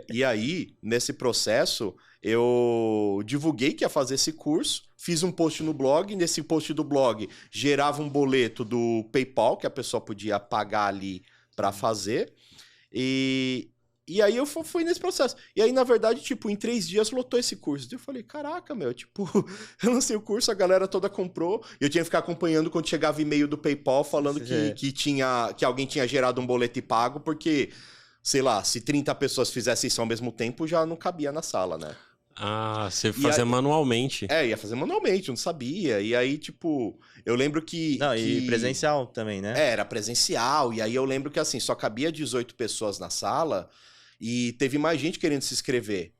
E aí, nesse processo, eu divulguei que ia fazer esse curso, fiz um post no blog, nesse post do blog gerava um boleto do PayPal, que a pessoa podia pagar ali para fazer, e aí eu fui nesse processo. E aí, na verdade, tipo, em 3 dias lotou esse curso. E eu falei, caraca, meu, tipo, eu lancei o curso, a galera toda comprou. E eu tinha que ficar acompanhando quando chegava e-mail do PayPal falando que alguém tinha gerado um boleto e pago, porque, sei lá, se 30 pessoas fizessem isso ao mesmo tempo, já não cabia na sala, né? Ah, você fazia manualmente. Ia fazer manualmente, eu não sabia. E aí, tipo, eu lembro que... Não, e presencial também, né? Era presencial. E aí eu lembro que, assim, só cabia 18 pessoas na sala... E teve mais gente querendo se inscrever.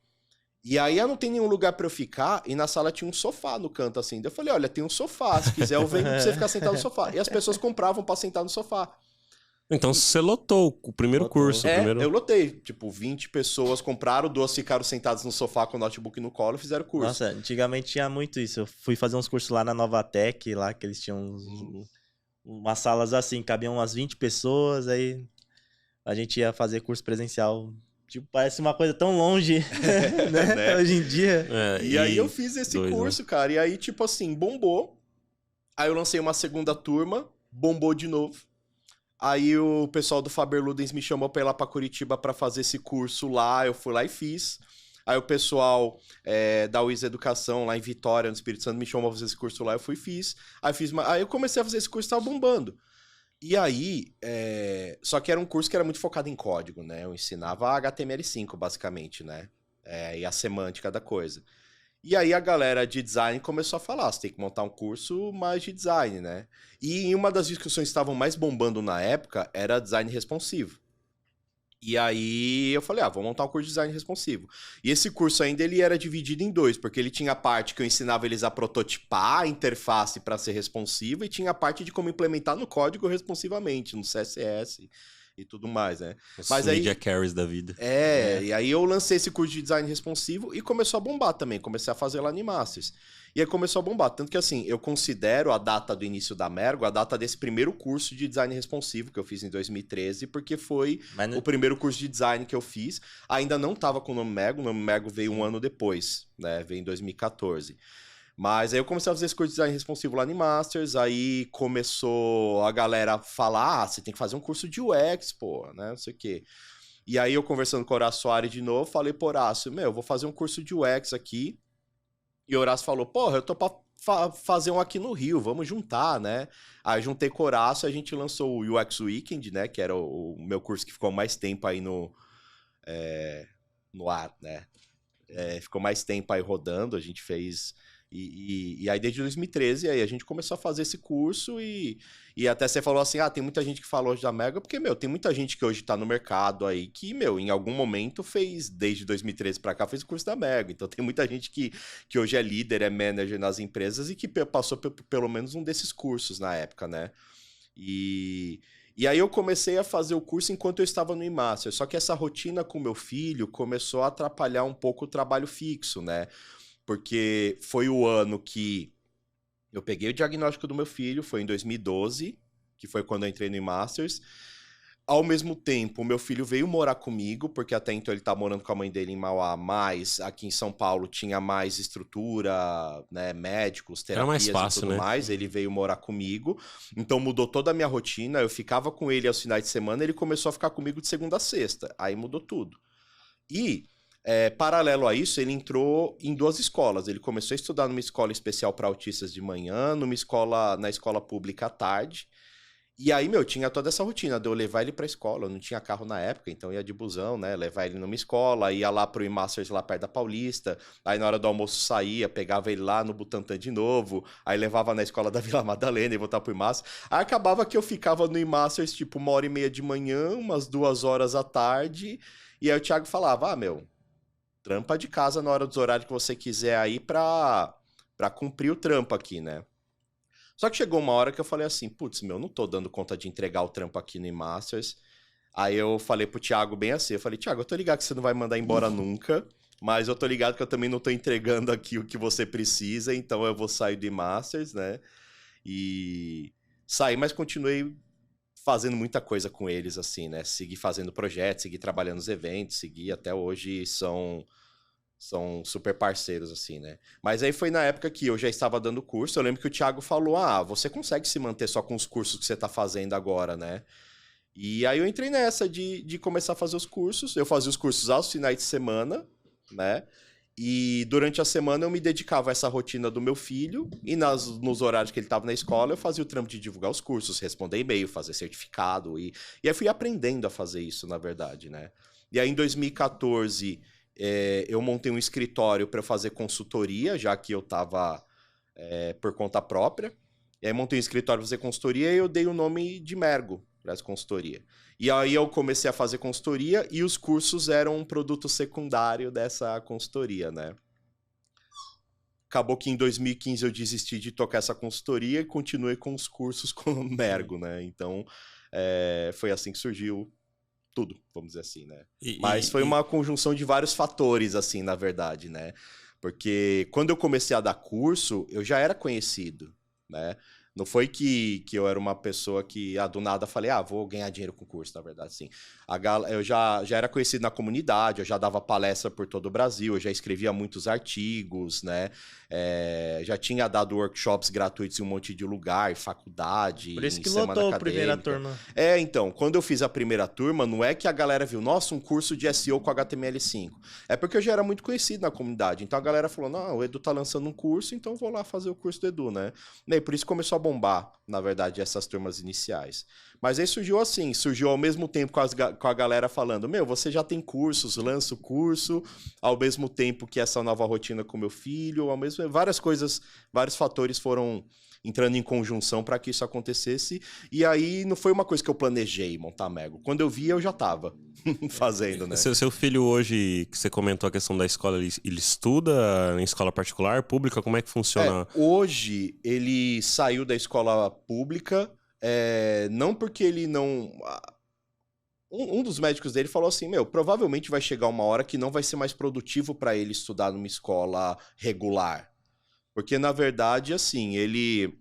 E aí eu não tem nenhum lugar pra eu ficar, e na sala tinha um sofá no canto, assim. Daí eu falei, olha, tem um sofá, se quiser eu venho pra você ficar sentado no sofá. E as pessoas compravam pra sentar no sofá. Então você lotou o primeiro curso. Eu lotei. Tipo, 20 pessoas compraram, 2 ficaram sentadas no sofá com o notebook no colo e fizeram o curso. Nossa, antigamente tinha muito isso. Eu fui fazer uns cursos lá na Novatec, lá que eles tinham umas salas assim, cabiam umas 20 pessoas, aí a gente ia fazer curso presencial. Tipo, parece uma coisa tão longe, né? Hoje em dia. E aí eu fiz esse curso, cara. E aí, tipo assim, bombou. Aí eu lancei uma segunda turma, bombou de novo. Aí o pessoal do Faber Ludens me chamou pra ir lá pra Curitiba pra fazer esse curso lá. Eu fui lá e fiz. Aí o pessoal da UIS Educação, lá em Vitória, no Espírito Santo, me chamou pra fazer esse curso lá. Eu fui e fiz. Aí eu comecei a fazer esse curso e tava bombando. E aí, só que era um curso que era muito focado em código, né? Eu ensinava HTML5, basicamente, né? E a semântica da coisa. E aí a galera de design começou a falar, você tem que montar um curso mais de design, né? E uma das discussões que estavam mais bombando na época era design responsivo. E aí eu falei, vou montar um curso de design responsivo. E esse curso ainda ele era dividido em 2, porque ele tinha a parte que eu ensinava eles a prototipar a interface para ser responsiva e tinha a parte de como implementar no código responsivamente, no CSS e tudo mais, né? Mas aí media carries da vida. E aí eu lancei esse curso de design responsivo e começou a bombar também, comecei a fazer lá no Masters. E aí começou a bombar, tanto que assim, eu considero a data do início da Mergo a data desse primeiro curso de design responsivo que eu fiz em 2013, porque foi o primeiro curso de design que eu fiz. Ainda não estava com o nome Mergo veio um ano depois, né? Veio em 2014. Mas aí eu comecei a fazer esse curso de design responsivo lá no Masters, aí começou a galera falar, você tem que fazer um curso de UX, pô, né, não sei o quê. E aí eu conversando com o Horácio Soares de novo, falei pro Horácio, eu vou fazer um curso de UX aqui. E o Horácio falou, porra, eu tô pra fazer um aqui no Rio, vamos juntar, né? Aí juntei com o Horácio, a gente lançou o UX Weekend, né, que era o meu curso que ficou mais tempo aí no ar, né? Ficou mais tempo aí rodando, a gente fez... E aí desde 2013 aí a gente começou a fazer esse curso e até você falou assim, tem muita gente que fala hoje da Mergo, porque, tem muita gente que hoje tá no mercado aí que, em algum momento fez, desde 2013 pra cá, fez o curso da Mergo. Então tem muita gente que hoje é líder, é manager nas empresas e que passou pelo menos um desses cursos na época, né? E aí eu comecei a fazer o curso enquanto eu estava no eMaster, só que essa rotina com meu filho começou a atrapalhar um pouco o trabalho fixo, né? Porque foi o ano que eu peguei o diagnóstico do meu filho, foi em 2012, que foi quando eu entrei no eMasters. ao mesmo tempo, meu filho veio morar comigo, porque até então ele tá morando com a mãe dele em Mauá, mas aqui em São Paulo tinha mais estrutura, né, médicos, Era mais terapias fácil, e tudo né? mais. Ele veio morar comigo, então mudou toda a minha rotina. Eu ficava com ele aos finais de semana, ele começou a ficar comigo de segunda a sexta. Aí mudou tudo. E, paralelo a isso, ele entrou em 2 escolas. Ele começou a estudar numa escola especial para autistas de manhã, na escola pública à tarde. E aí, tinha toda essa rotina de eu levar ele pra escola. Eu não tinha carro na época, então eu ia de busão, né? Levar ele numa escola, ia lá pro E-Masters lá perto da Paulista. Aí na hora do almoço saía, pegava ele lá no Butantã de novo. Aí levava na escola da Vila Madalena e voltava pro E-Masters. Aí acabava que eu ficava no E-Masters tipo 1h30 de manhã, umas 2 horas à tarde. E aí o Thiago falava, trampa de casa na hora dos horários que você quiser aí pra cumprir o trampo aqui, né? Só que chegou uma hora que eu falei assim, putz, não tô dando conta de entregar o trampo aqui no E-Masters. Aí eu falei pro Thiago bem assim, eu falei, Thiago, eu tô ligado que você não vai mandar embora nunca, mas eu tô ligado que eu também não tô entregando aqui o que você precisa, então eu vou sair do E-Masters, né? E saí, mas continuei fazendo muita coisa com eles, assim, né? Segui fazendo projetos, segui trabalhando nos eventos, segui até hoje, são super parceiros, assim, né? Mas aí foi na época que eu já estava dando curso. Eu lembro que o Thiago falou, você consegue se manter só com os cursos que você tá fazendo agora, né? E aí eu entrei nessa de começar a fazer os cursos. Eu fazia os cursos aos finais de semana, né? E durante a semana eu me dedicava a essa rotina do meu filho. E nos horários que ele estava na escola, eu fazia o trampo de divulgar os cursos, responder e-mail, fazer certificado. E aí fui aprendendo a fazer isso, na verdade, né? E aí em 2014... eu montei um escritório para fazer consultoria, já que eu estava por conta própria. E aí montei um escritório para fazer consultoria e eu dei o nome de Mergo para essa consultoria. E aí eu comecei a fazer consultoria e os cursos eram um produto secundário dessa consultoria, né? Acabou que em 2015 eu desisti de tocar essa consultoria e continuei com os cursos com o Mergo, né? Então, foi assim que surgiu tudo, vamos dizer assim, né? Mas foi uma conjunção de vários fatores, assim, na verdade, né? Porque quando eu comecei a dar curso, eu já era conhecido, né? Não foi que eu era uma pessoa que, do nada, falei, vou ganhar dinheiro com curso, na verdade, sim. Eu já era conhecido na comunidade, eu já dava palestra por todo o Brasil, eu já escrevia muitos artigos, né? Já tinha dado workshops gratuitos em um monte de lugar, faculdade, Por isso que semana lotou a acadêmica. primeira turma. Então, quando eu fiz a primeira turma, não é que a galera viu, nossa, um curso de SEO com HTML5. É porque eu já era muito conhecido na comunidade. Então a galera falou, não, o Edu tá lançando um curso, então eu vou lá fazer o curso do Edu, né? E aí, por isso começou a bombar, na verdade, essas turmas iniciais. Mas aí surgiu ao mesmo tempo com a galera falando, você já tem cursos, lança o curso, ao mesmo tempo que essa nova rotina com meu filho, várias coisas, vários fatores foram entrando em conjunção para que isso acontecesse. E aí não foi uma coisa que eu planejei montar a Mergo. Quando eu vi, eu já tava fazendo, né? Seu filho hoje, que você comentou a questão da escola, ele estuda em escola particular, pública? Como é que funciona? Hoje ele saiu da escola pública, não porque ele não... Um dos médicos dele falou assim, provavelmente vai chegar uma hora que não vai ser mais produtivo para ele estudar numa escola regular. Porque, na verdade, assim, ele...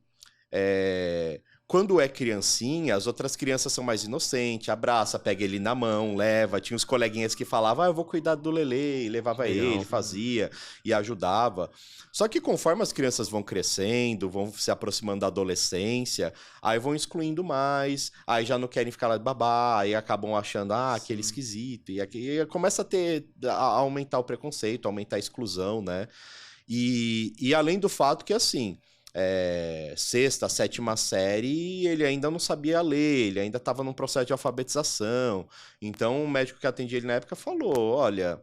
Quando é criancinha, as outras crianças são mais inocentes, abraça, pega ele na mão, leva. Tinha uns coleguinhas que falavam, eu vou cuidar do Lelê, e levava ele, fazia e ajudava. Só que conforme as crianças vão crescendo, vão se aproximando da adolescência, aí vão excluindo mais, aí já não querem ficar lá de babá, aí acabam achando, aquele esquisito. E começa a aumentar o preconceito, aumentar a exclusão, né? E além do fato que, assim... sexta, sétima série, ele ainda não sabia ler, ele ainda estava num processo de alfabetização. Então, o médico que atendia ele na época falou, olha,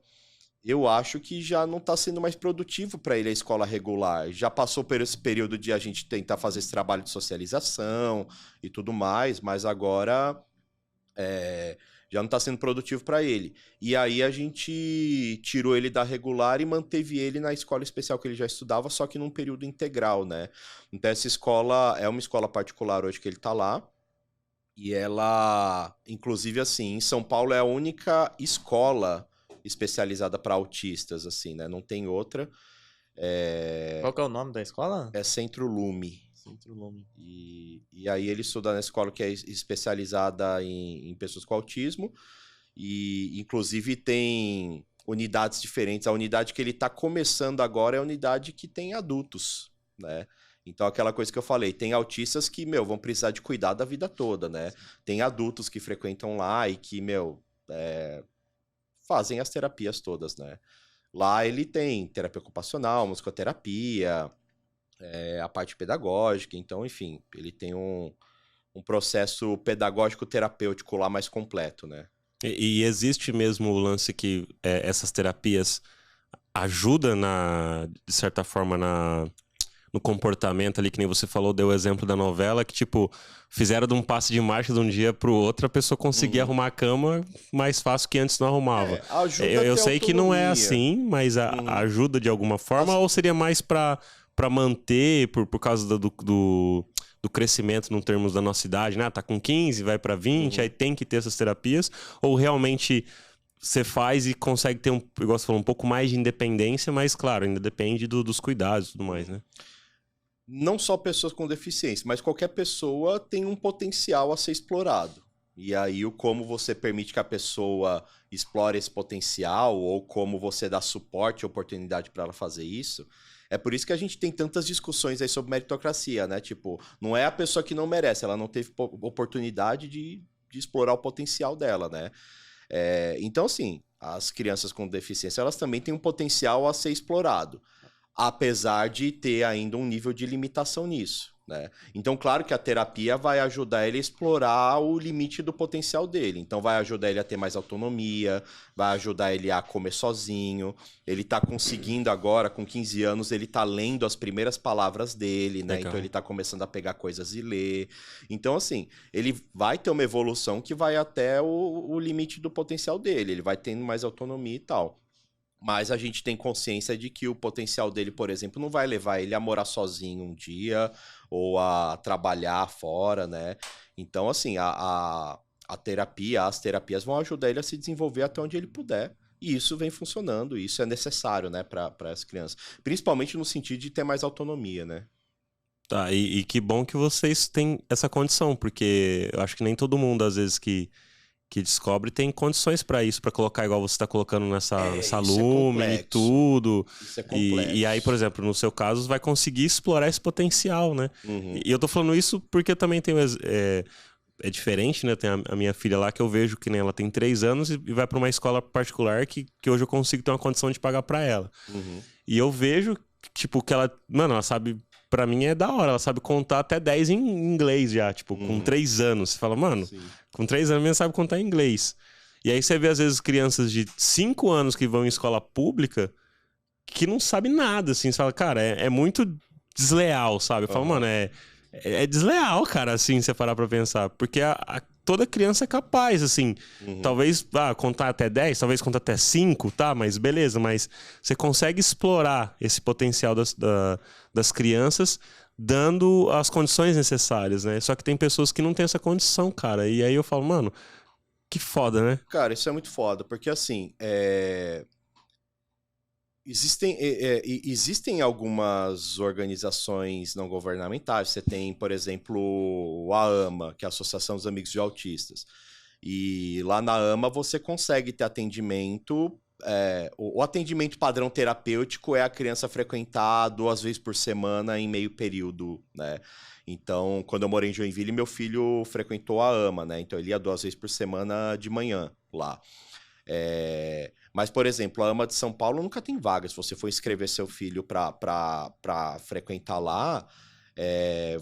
eu acho que já não está sendo mais produtivo para ele a escola regular. Já passou por esse período de a gente tentar fazer esse trabalho de socialização e tudo mais, mas agora... já não está sendo produtivo para ele. E aí a gente tirou ele da regular e manteve ele na escola especial que ele já estudava, só que num período integral, né? Então essa escola é uma escola particular hoje que ele está lá. E ela, inclusive assim, em São Paulo é a única escola especializada para autistas, assim, né? Não tem outra. Qual que é o nome da escola? É Centro Lume. Centro Lumen. E aí ele estuda na escola que é especializada em pessoas com autismo. E, inclusive, tem unidades diferentes. A unidade que ele está começando agora é a unidade que tem adultos, né? Então, aquela coisa que eu falei, tem autistas que, vão precisar de cuidar da vida toda, né? Tem adultos que frequentam lá e que, fazem as terapias todas, né? Lá ele tem terapia ocupacional, musicoterapia, a parte pedagógica. Então, enfim, ele tem um processo pedagógico terapêutico lá mais completo, né? E existe mesmo o lance que essas terapias ajudam, de certa forma, no comportamento ali, que nem você falou, deu o exemplo da novela, que, tipo, fizeram de um passe de marcha de um dia pro outro, a pessoa conseguia arrumar a cama mais fácil que antes não arrumava. Ajuda eu a ter sei que não é autonomia. assim, mas ajuda de alguma forma, ou seria mais pra manter, por causa do crescimento no termos da nossa idade, né? Tá com 15, vai pra 20, aí tem que ter essas terapias, ou realmente você faz e consegue ter, igual você falou, um pouco mais de independência, mas, claro, ainda depende dos cuidados e tudo mais, né? Não só pessoas com deficiência, mas qualquer pessoa tem um potencial a ser explorado. E aí, como você permite que a pessoa explore esse potencial, ou como você dá suporte e oportunidade para ela fazer isso. É por isso que a gente tem tantas discussões aí sobre meritocracia, né? Tipo, não é a pessoa que não merece, ela não teve oportunidade de explorar o potencial dela, né? Então, assim, as crianças com deficiência, elas também têm um potencial a ser explorado, apesar de ter ainda um nível de limitação nisso, né? Então, claro que a terapia vai ajudar ele a explorar o limite do potencial dele. Então, vai ajudar ele a ter mais autonomia, vai ajudar ele a comer sozinho. Ele tá conseguindo agora, com 15 anos, ele tá lendo as primeiras palavras dele, né? Legal. Então, ele tá começando a pegar coisas e ler. Então, assim, ele vai ter uma evolução que vai até o limite do potencial dele. Ele vai tendo mais autonomia e tal. Mas a gente tem consciência de que o potencial dele, por exemplo, não vai levar ele a morar sozinho um dia ou a trabalhar fora, né? Então, assim, a terapia, as terapias vão ajudar ele a se desenvolver até onde ele puder. E isso vem funcionando, e isso é necessário, né, para as crianças. Principalmente no sentido de ter mais autonomia, né? Tá, e que bom que vocês têm essa condição, porque eu acho que nem todo mundo, às vezes, que descobre tem condições pra isso, pra colocar igual você tá colocando nessa Isso é Lumen e complexo. tudo. Isso é complexo. E aí, por exemplo, no seu caso, vai conseguir explorar esse potencial, né? Uhum. E eu tô falando isso porque eu também tenho... É diferente, né? Tem a minha filha lá que eu vejo que nem ela tem 3 anos e vai pra uma escola particular que hoje eu consigo ter uma condição de pagar pra ela. Uhum. E eu vejo, tipo, que ela... Mano, ela sabe... Pra mim é da hora, ela sabe contar até 10 em inglês já, tipo, com 3 anos. Você fala, mano, Sim. com 3 anos mesmo sabe contar inglês. E aí você vê, às vezes, crianças de 5 anos que vão em escola pública que não sabem nada, assim. Você fala, cara, é muito desleal, sabe? Eu falo, mano, é desleal, cara, assim, você parar pra pensar. Porque toda criança é capaz, assim. Talvez contar até 10, talvez contar até 5, tá? Mas beleza, mas você consegue explorar esse potencial das crianças dando as condições necessárias, né? Só que tem pessoas que não têm essa condição, cara. E aí eu falo, mano, que foda, né? Cara, isso é muito foda, porque assim, existem algumas organizações não governamentais. Você tem, por exemplo, a AMA, que é a Associação dos Amigos de Autistas. E lá na AMA você consegue ter atendimento. O atendimento padrão terapêutico é a criança frequentar 2 vezes por semana em meio período, né? Então, quando eu morei em Joinville, meu filho frequentou a AMA, né? Então, ele ia 2 vezes por semana de manhã lá. Mas, por exemplo, a AMA de São Paulo nunca tem vaga. Se você for inscrever seu filho para frequentar lá,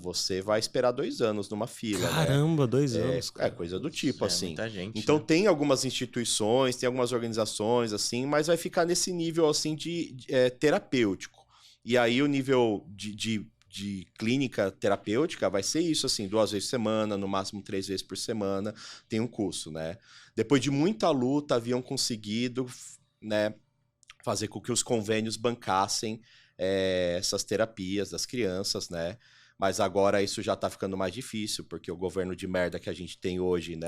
você vai esperar 2 anos numa fila, Caramba, né? 2 anos. É coisa do tipo, assim. Muita gente, Então, né? tem algumas instituições, tem algumas organizações, assim, mas vai ficar nesse nível, assim, de terapêutico. E aí, o nível de clínica terapêutica vai ser isso, assim, 2 vezes por semana, no máximo 3 vezes por semana, tem um curso, né? Depois de muita luta, haviam conseguido, né, fazer com que os convênios bancassem essas terapias das crianças, né? Mas agora isso já tá ficando mais difícil, porque o governo de merda que a gente tem hoje, né,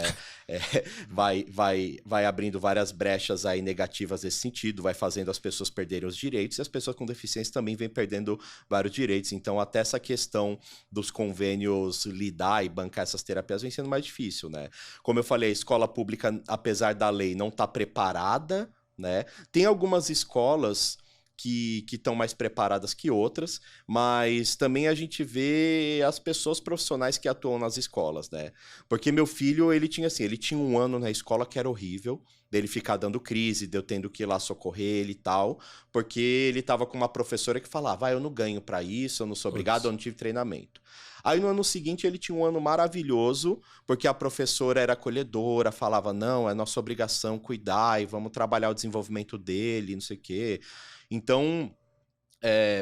vai abrindo várias brechas aí negativas nesse sentido, vai fazendo as pessoas perderem os direitos, e as pessoas com deficiência também vêm perdendo vários direitos. Então, até essa questão dos convênios lidar e bancar essas terapias vem sendo mais difícil, né? Como eu falei, a escola pública, apesar da lei, não tá preparada, né? Tem algumas escolas que estão mais preparadas que outras, mas também a gente vê as pessoas profissionais que atuam nas escolas, né? Porque meu filho, ele tinha um ano na escola que era horrível, dele ficar dando crise, de eu tendo que ir lá socorrer ele e tal, porque ele tava com uma professora que falava, eu não ganho pra isso, eu não sou obrigado, eu não tive treinamento. Aí no ano seguinte ele tinha um ano maravilhoso, porque a professora era acolhedora, falava, não, é nossa obrigação cuidar e vamos trabalhar o desenvolvimento dele, não sei o quê. Então,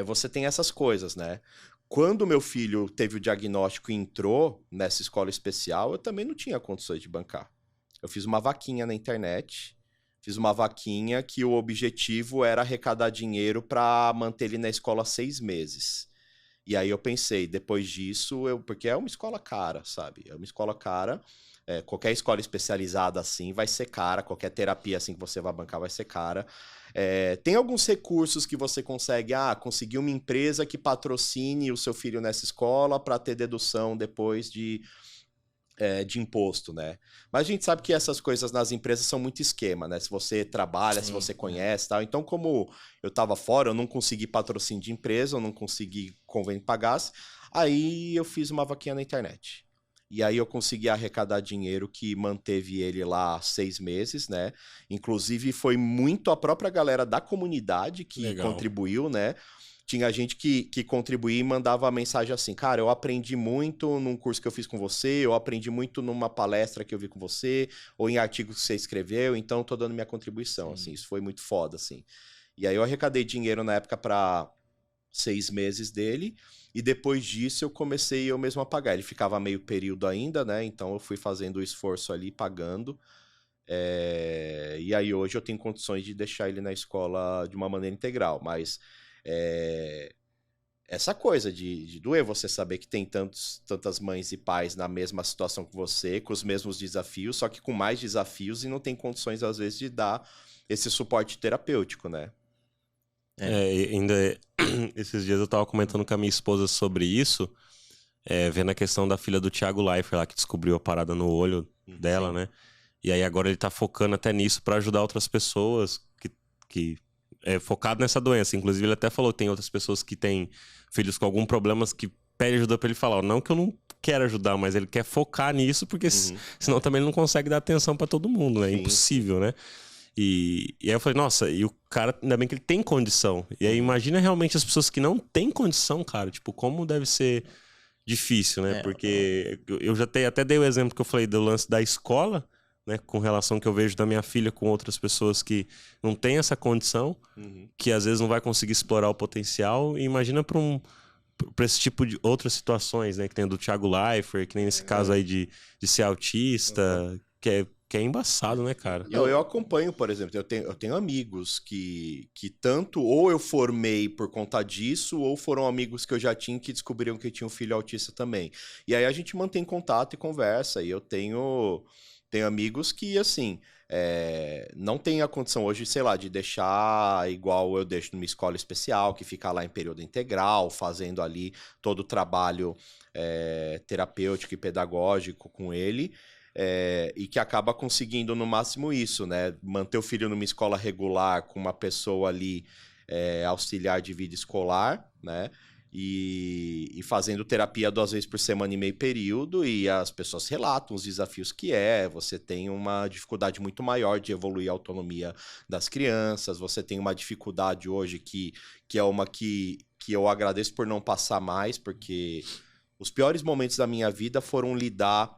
você tem essas coisas, né? Quando meu filho teve o diagnóstico e entrou nessa escola especial, eu também não tinha condições de bancar. Eu fiz uma vaquinha na internet, fiz uma vaquinha que o objetivo era arrecadar dinheiro para manter ele na escola 6 meses. E aí eu pensei, depois disso, porque é uma escola cara, sabe? É uma escola cara. Qualquer escola especializada assim vai ser cara, qualquer terapia assim que você vai bancar vai ser cara. Tem alguns recursos que você consegue, conseguir uma empresa que patrocine o seu filho nessa escola para ter dedução depois de imposto, né? Mas a gente sabe que essas coisas nas empresas são muito esquema, né? Se você trabalha, se você conhece e tal. Então, como eu tava fora, eu não consegui patrocínio de empresa, eu não consegui convênio que pagasse, aí eu fiz uma vaquinha na internet. E aí eu consegui arrecadar dinheiro que manteve ele lá 6 meses, né? Inclusive foi muito a própria galera da comunidade que contribuiu, né? Tinha gente que contribuía e mandava mensagem assim, cara, eu aprendi muito num curso que eu fiz com você, eu aprendi muito numa palestra que eu vi com você, ou em artigos que você escreveu, então tô dando minha contribuição, assim, isso foi muito foda, assim. E aí eu arrecadei dinheiro na época para 6 meses dele, e depois disso eu comecei eu mesmo a pagar. Ele ficava meio período ainda, né? Então eu fui fazendo o esforço ali, pagando. E aí hoje eu tenho condições de deixar ele na escola de uma maneira integral. Mas essa coisa de doer você saber que tem tantas mães e pais na mesma situação que você, com os mesmos desafios, só que com mais desafios e não tem condições, às vezes, de dar esse suporte terapêutico, né? Ainda esses dias eu tava comentando com a minha esposa sobre isso, vendo a questão da filha do Thiago Leifert lá, que descobriu a parada no olho dela, né? E aí agora ele tá focando até nisso pra ajudar outras pessoas que focado nessa doença. Inclusive ele até falou que tem outras pessoas que têm filhos com algum problema que pedem ajuda pra ele falar, não que eu não quero ajudar, mas ele quer focar nisso, porque senão também ele não consegue dar atenção pra todo mundo, né? É impossível, né? E aí eu falei, nossa, e o cara, ainda bem que ele tem condição. E aí imagina realmente as pessoas que não têm condição, cara. Tipo, como deve ser difícil, né? Porque eu já até dei o exemplo que eu falei do lance da escola, né? Com relação que eu vejo da minha filha com outras pessoas que não têm essa condição, que às vezes não vai conseguir explorar o potencial. E imagina pra esse tipo de outras situações, né? Que tem do Thiago Leifert, que nem nesse caso aí de ser autista, que é embaçado, né, cara? Eu acompanho, por exemplo, eu tenho amigos que tanto ou eu formei por conta disso, ou foram amigos que eu já tinha que descobriram que eu tinha um filho autista também. E aí a gente mantém contato e conversa, e eu tenho amigos que, assim, não tem a condição hoje, sei lá, de deixar igual eu deixo numa escola especial, que fica lá em período integral, fazendo ali todo o trabalho terapêutico e pedagógico com ele, e que acaba conseguindo no máximo isso, né? Manter o filho numa escola regular com uma pessoa ali auxiliar de vida escolar, né? E fazendo terapia 2 vezes por semana em meio período, e as pessoas relatam os desafios que você tem uma dificuldade muito maior de evoluir a autonomia das crianças, você tem uma dificuldade hoje que é uma que eu agradeço por não passar mais, porque os piores momentos da minha vida foram lidar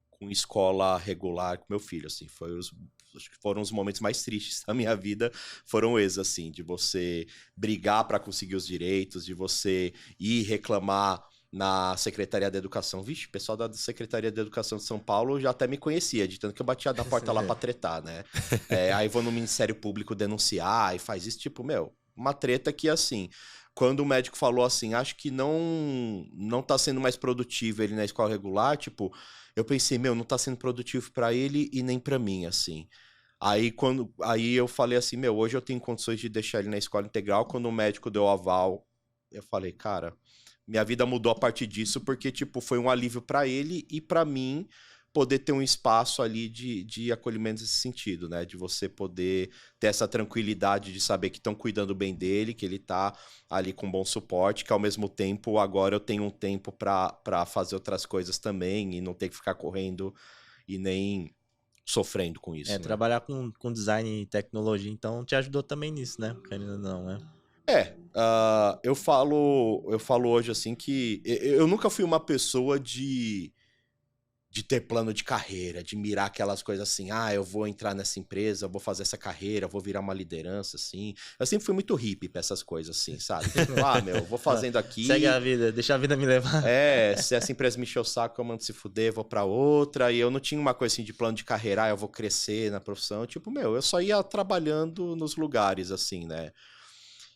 com escola regular com meu filho, assim, acho que foram os momentos mais tristes da minha vida, foram esses, assim, de você brigar para conseguir os direitos, de você ir reclamar na Secretaria da Educação. Vixe, o pessoal da Secretaria da Educação de São Paulo já até me conhecia, de tanto que eu batia na porta lá pra tretar, né? Aí vou no Ministério Público denunciar e faz isso, tipo, meu, uma treta que, assim, quando o médico falou assim, acho que não tá sendo mais produtivo ele na escola regular, tipo, eu pensei, meu, não tá sendo produtivo pra ele e nem pra mim, assim. Aí eu falei assim, meu, hoje eu tenho condições de deixar ele na escola integral. Quando o médico deu o aval, eu falei, cara, minha vida mudou a partir disso, porque, tipo, foi um alívio pra ele e pra mim poder ter um espaço ali de acolhimento nesse sentido, né? De você poder ter essa tranquilidade de saber que estão cuidando bem dele, que ele tá ali com bom suporte, que ao mesmo tempo agora eu tenho um tempo pra fazer outras coisas também e não ter que ficar correndo e nem sofrendo com isso, né? Trabalhar com design e tecnologia, então te ajudou também nisso, né? Querendo ou não, né? Eu falo hoje assim que eu nunca fui uma pessoa de ter plano de carreira, de mirar aquelas coisas assim, eu vou entrar nessa empresa, vou fazer essa carreira, vou virar uma liderança, assim. Eu sempre fui muito hippie pra essas coisas, assim, sabe? Tipo, meu, vou fazendo aqui. Segue a vida, deixa a vida me levar. Se essa empresa me encher o saco, eu mando se fuder, vou pra outra. E eu não tinha uma coisa assim de plano de carreira, eu vou crescer na profissão. Tipo, meu, eu só ia trabalhando nos lugares, assim, né?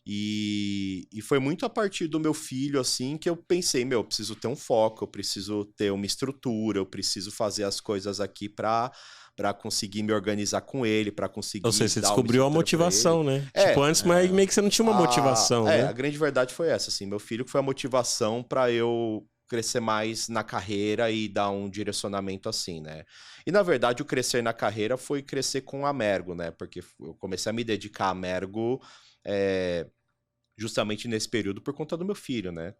E foi muito a partir do meu filho, assim, que eu pensei, meu, eu preciso ter um foco, eu preciso ter uma estrutura, eu preciso fazer as coisas aqui pra conseguir me organizar com ele, pra conseguir Ou seja, você dar uma descobriu a estrutura pra motivação, ele. né? Tipo, antes mas meio que você não tinha uma motivação, né? A grande verdade foi essa, assim, meu filho que foi a motivação pra eu crescer mais na carreira e dar um direcionamento assim, né? E na verdade o crescer na carreira foi crescer com a Mergo, né? Porque eu comecei a me dedicar a Mergo justamente nesse período por conta do meu filho, né?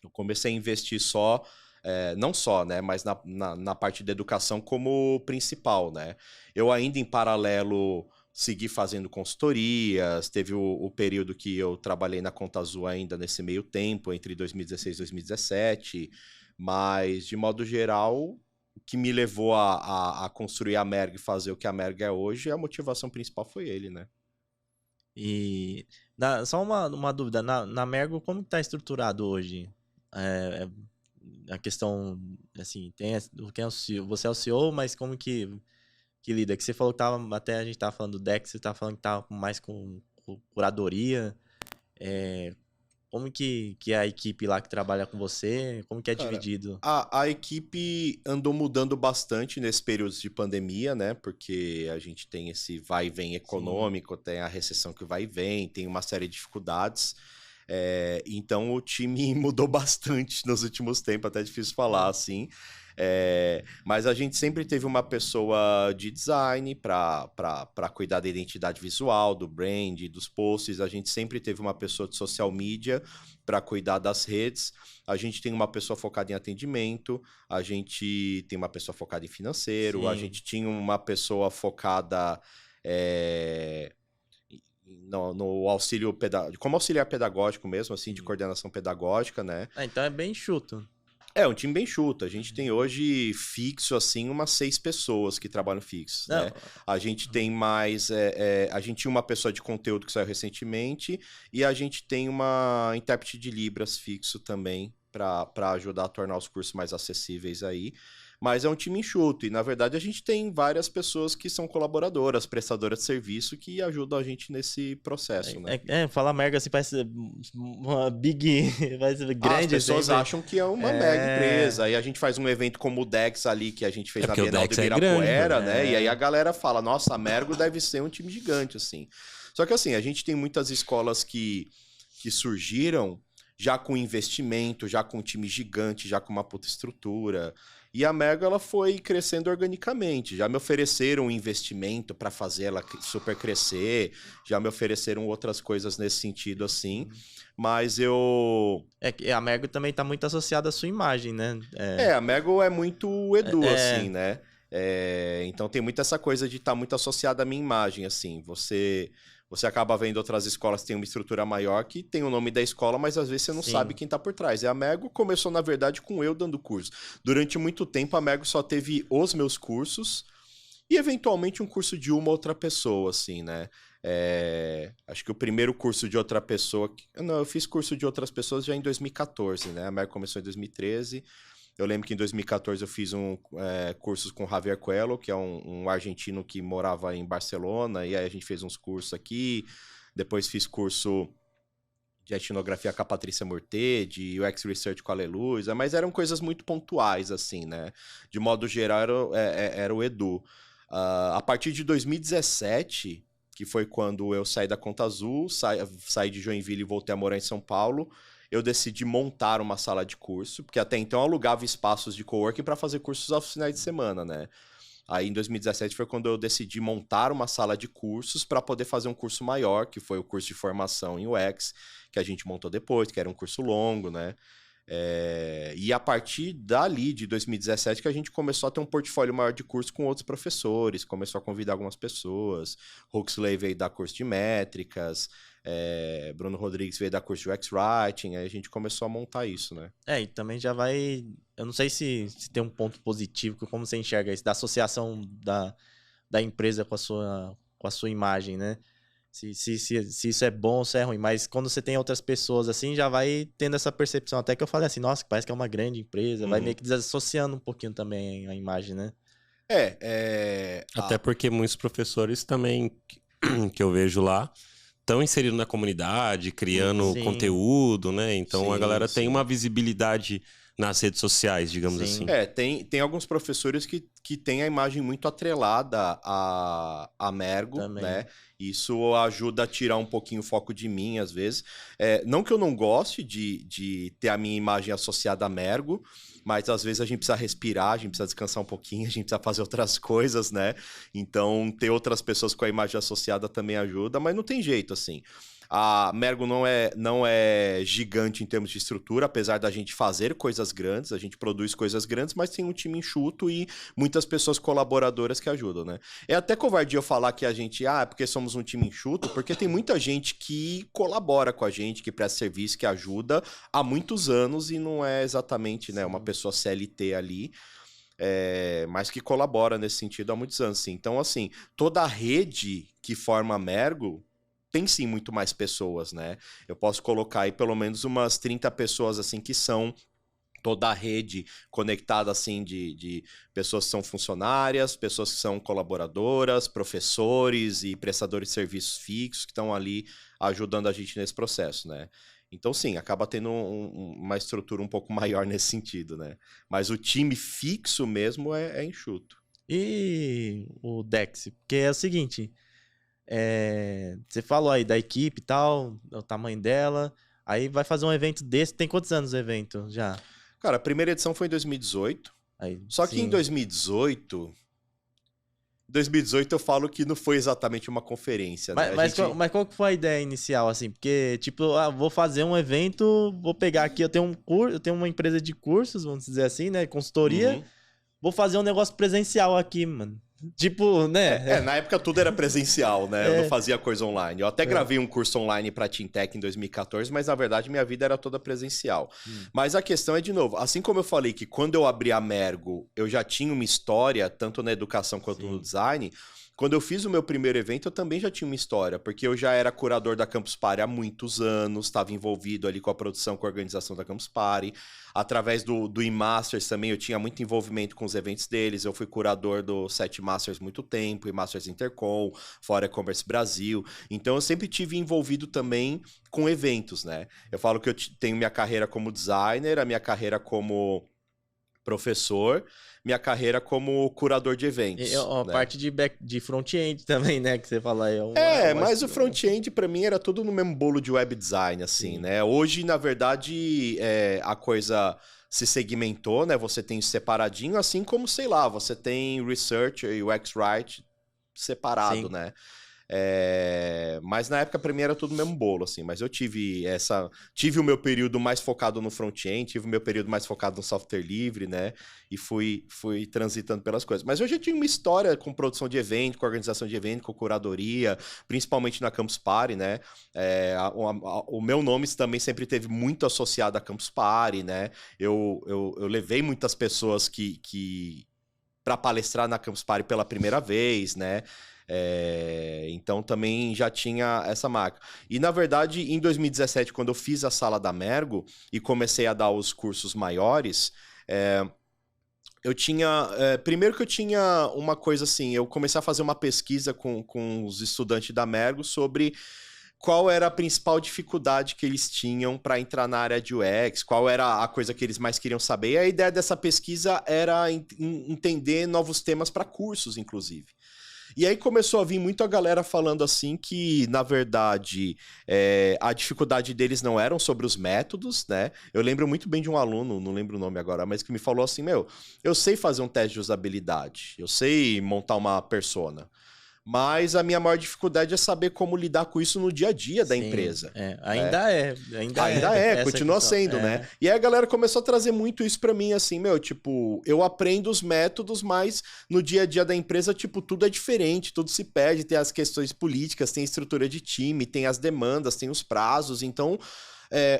Eu comecei a investir não só, né, mas na parte da educação como principal, né? Eu ainda em paralelo segui fazendo consultorias, teve o período que eu trabalhei na Conta Azul ainda nesse meio tempo, entre 2016 e 2017, mas de modo geral, o que me levou a construir a Merg e fazer o que a Merg é hoje, a motivação principal foi ele, né? E só uma dúvida, na Mergo, como que tá estruturado hoje? A questão, assim, quem é o CEO, você é o CEO, mas como que lida? Que você falou que tava, até a gente tava falando do Dex, você tava falando que tava mais com curadoria. Como que é a equipe lá que trabalha com você? Como que é Cara, dividido? a equipe andou mudando bastante nesse período de pandemia, né? Porque a gente tem esse vai e vem econômico, tem a recessão que vai e vem, tem uma série de dificuldades. Então o time mudou bastante nos últimos tempos, até é difícil falar assim. Mas a gente sempre teve uma pessoa de design para cuidar da identidade visual, do brand, dos posts. A gente sempre teve uma pessoa de social media para cuidar das redes. A gente tem uma pessoa focada em atendimento, a gente tem uma pessoa focada em financeiro, Sim. A gente tinha uma pessoa focada no auxílio pedagógico, como auxiliar pedagógico mesmo, assim, de coordenação pedagógica, né? Então é bem enxuto. Um time bem chuto. A gente tem hoje fixo, assim, umas 6 pessoas que trabalham fixos, né? A gente tem mais... a gente tinha uma pessoa de conteúdo que saiu recentemente e a gente tem uma intérprete de Libras fixo também para ajudar a tornar os cursos mais acessíveis aí. Mas é um time enxuto e, na verdade, a gente tem várias pessoas que são colaboradoras, prestadoras de serviço que ajudam a gente nesse processo, né? Falar merga assim parece uma big... parece grande. As pessoas acham que é uma mega empresa. Aí a gente faz um evento como o Dex ali, que a gente fez na Bienal do Ibirapuera, né? E aí a galera fala, nossa, a Mergo deve ser um time gigante, assim. Só que, assim, a gente tem muitas escolas que surgiram já com investimento, já com um time gigante, já com uma puta estrutura. E a Mergo, ela foi crescendo organicamente. Já me ofereceram um investimento para fazer ela super crescer, já me ofereceram outras coisas nesse sentido, assim. Mas eu... a Mergo também tá muito associada à sua imagem, né? A Mergo é muito Edu, assim, né? Então tem muito essa coisa de estar muito associada à minha imagem, assim. Você acaba vendo outras escolas que têm uma estrutura maior, que tem o nome da escola, mas às vezes você não sabe quem tá por trás. E a Mergo começou, na verdade, com eu dando curso. Durante muito tempo, a Mergo só teve os meus cursos e, eventualmente, um curso de uma outra pessoa, assim, né? Acho que o primeiro curso de outra pessoa... Não, eu fiz curso de outras pessoas já em 2014, né? A Mergo começou em 2013. Eu lembro que em 2014 eu fiz cursos com Javier Coelho, que é um argentino que morava em Barcelona, e aí a gente fez uns cursos aqui. Depois fiz curso de etnografia com a Patrícia Mortê, de UX Research com a Aleluia, mas eram coisas muito pontuais, assim, né? De modo geral, era o Edu. A partir de 2017, que foi quando eu saí da Conta Azul, saí de Joinville e voltei a morar em São Paulo, eu decidi montar uma sala de curso, porque até então eu alugava espaços de coworking para fazer cursos aos finais de semana, né? Aí em 2017 foi quando eu decidi montar uma sala de cursos para poder fazer um curso maior, que foi o curso de formação em UX, que a gente montou depois, que era um curso longo, né? E a partir dali, de 2017, que a gente começou a ter um portfólio maior de curso com outros professores, começou a convidar algumas pessoas, Huxley veio dar curso de métricas, Bruno Rodrigues veio dar curso de UX Writing, aí a gente começou a montar isso, né? E também já vai... Eu não sei se tem um ponto positivo, como você enxerga isso, da associação da empresa com a sua imagem, né? Se isso é bom ou se é ruim, mas quando você tem outras pessoas assim, já vai tendo essa percepção. Até que eu falei assim, nossa, parece que é uma grande empresa, vai meio que desassociando um pouquinho também a imagem, né? Até porque muitos professores também, que eu vejo lá, estão inseridos na comunidade, criando conteúdo, né? Então a galera tem uma visibilidade nas redes sociais, digamos assim. Tem alguns professores que têm a imagem muito atrelada a Mergo, também, né? Isso ajuda a tirar um pouquinho o foco de mim, às vezes. Não que eu não goste de ter a minha imagem associada a Mergo, mas às vezes a gente precisa respirar, a gente precisa descansar um pouquinho, a gente precisa fazer outras coisas, né? Então, ter outras pessoas com a imagem associada também ajuda, mas não tem jeito, assim. A Mergo não é gigante em termos de estrutura, apesar da gente fazer coisas grandes, a gente produz coisas grandes, mas tem um time enxuto e muitas pessoas colaboradoras que ajudam, né? É até covardia eu falar que a gente, porque somos um time enxuto, porque tem muita gente que colabora com a gente, que presta serviço, que ajuda há muitos anos e não é exatamente, né, uma pessoa CLT ali, mas que colabora nesse sentido há muitos anos, sim. Então, assim, toda a rede que forma a Mergo tem sim muito mais pessoas, né? Eu posso colocar aí pelo menos umas 30 pessoas assim que são toda a rede conectada assim de pessoas que são funcionárias, pessoas que são colaboradoras, professores e prestadores de serviços fixos que estão ali ajudando a gente nesse processo, né? Então sim, acaba tendo uma estrutura um pouco maior nesse sentido, né? Mas o time fixo mesmo é enxuto. E o Dex, porque é o seguinte... você falou aí da equipe e tal, o tamanho dela. Aí vai fazer um evento desse. Tem quantos anos o evento já? Cara, a primeira edição foi em 2018. Só que em 2018 eu falo que não foi exatamente uma conferência, né? Mas qual que foi a ideia inicial, assim? Porque, tipo, vou fazer um evento, vou pegar aqui, eu tenho uma empresa de cursos, vamos dizer assim, né? Consultoria. Vou fazer um negócio presencial aqui, mano. Tipo, né? Na época tudo era presencial, né? Eu não fazia coisa online. Eu até gravei um curso online pra Teamtech em 2014, mas na verdade minha vida era toda presencial. Mas a questão é, de novo, assim como eu falei que quando eu abri a Mergo, eu já tinha uma história, tanto na educação quanto no design, quando eu fiz o meu primeiro evento, eu também já tinha uma história, porque eu já era curador da Campus Party há muitos anos, estava envolvido ali com a produção, com a organização da Campus Party. Através do eMasters também, eu tinha muito envolvimento com os eventos deles. Eu fui curador do 7 Masters muito tempo, eMasters Intercom, Fora E-Commerce Brasil. Então, eu sempre tive envolvido também com eventos, né? Eu falo que eu tenho minha carreira como designer, a minha carreira como professor, minha carreira como curador de eventos. A parte de front-end também, né? Que você fala. Mas o front-end pra mim era tudo no mesmo bolo de web design, assim, né? Hoje, na verdade, a coisa se segmentou, né? Você tem separadinho, assim como, sei lá, você tem research e UX Write separado, né? Mas na época pra mim era tudo no mesmo bolo, assim. Mas eu tive o meu período mais focado no front-end, tive o meu período mais focado no software livre, né? E fui transitando pelas coisas. Mas eu já tinha uma história com produção de evento, com organização de evento, com curadoria, principalmente na Campus Party, né? O meu nome também sempre teve muito associado à Campus Party, né? Eu levei muitas pessoas para palestrar na Campus Party pela primeira vez, né? Então também já tinha essa marca. E na verdade, em 2017, quando eu fiz a sala da Mergo e comecei a dar os cursos maiores, eu tinha... primeiro que eu tinha uma coisa assim, eu comecei a fazer uma pesquisa com os estudantes da Mergo sobre qual era a principal dificuldade que eles tinham para entrar na área de UX, qual era a coisa que eles mais queriam saber. E a ideia dessa pesquisa era entender novos temas para cursos, inclusive. E aí começou a vir muito a galera falando assim que, na verdade, a dificuldade deles não eram sobre os métodos, né? Eu lembro muito bem de um aluno, não lembro o nome agora, mas que me falou assim, eu sei fazer um teste de usabilidade, eu sei montar uma persona, mas a minha maior dificuldade é saber como lidar com isso no dia a dia da empresa. Ainda é. Continua sendo, né? E aí a galera começou a trazer muito isso pra mim, assim, tipo, eu aprendo os métodos, mas no dia a dia da empresa, tipo, tudo é diferente, tudo se perde, tem as questões políticas, tem a estrutura de time, tem as demandas, tem os prazos, então...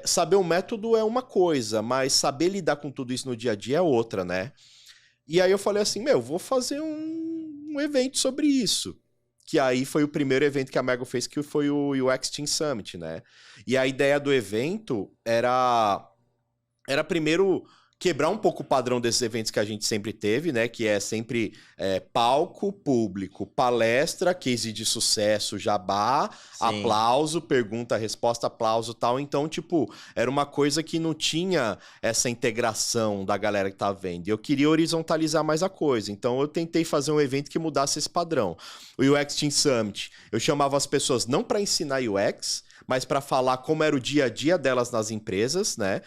saber o método é uma coisa, mas saber lidar com tudo isso no dia a dia é outra, né? E aí eu falei assim, vou fazer um evento sobre isso. Que aí foi o primeiro evento que a Mego fez, que foi o UX Team Summit, né? E a ideia do evento era primeiro quebrar um pouco o padrão desses eventos que a gente sempre teve, né? Que é sempre palco, público, palestra, case de sucesso, jabá, aplauso, pergunta, resposta, aplauso, tal. Então, tipo, era uma coisa que não tinha essa integração da galera que tá vendo. E eu queria horizontalizar mais a coisa. Então, eu tentei fazer um evento que mudasse esse padrão. O UX Team Summit, eu chamava as pessoas não para ensinar UX, mas para falar como era o dia a dia delas nas empresas, né?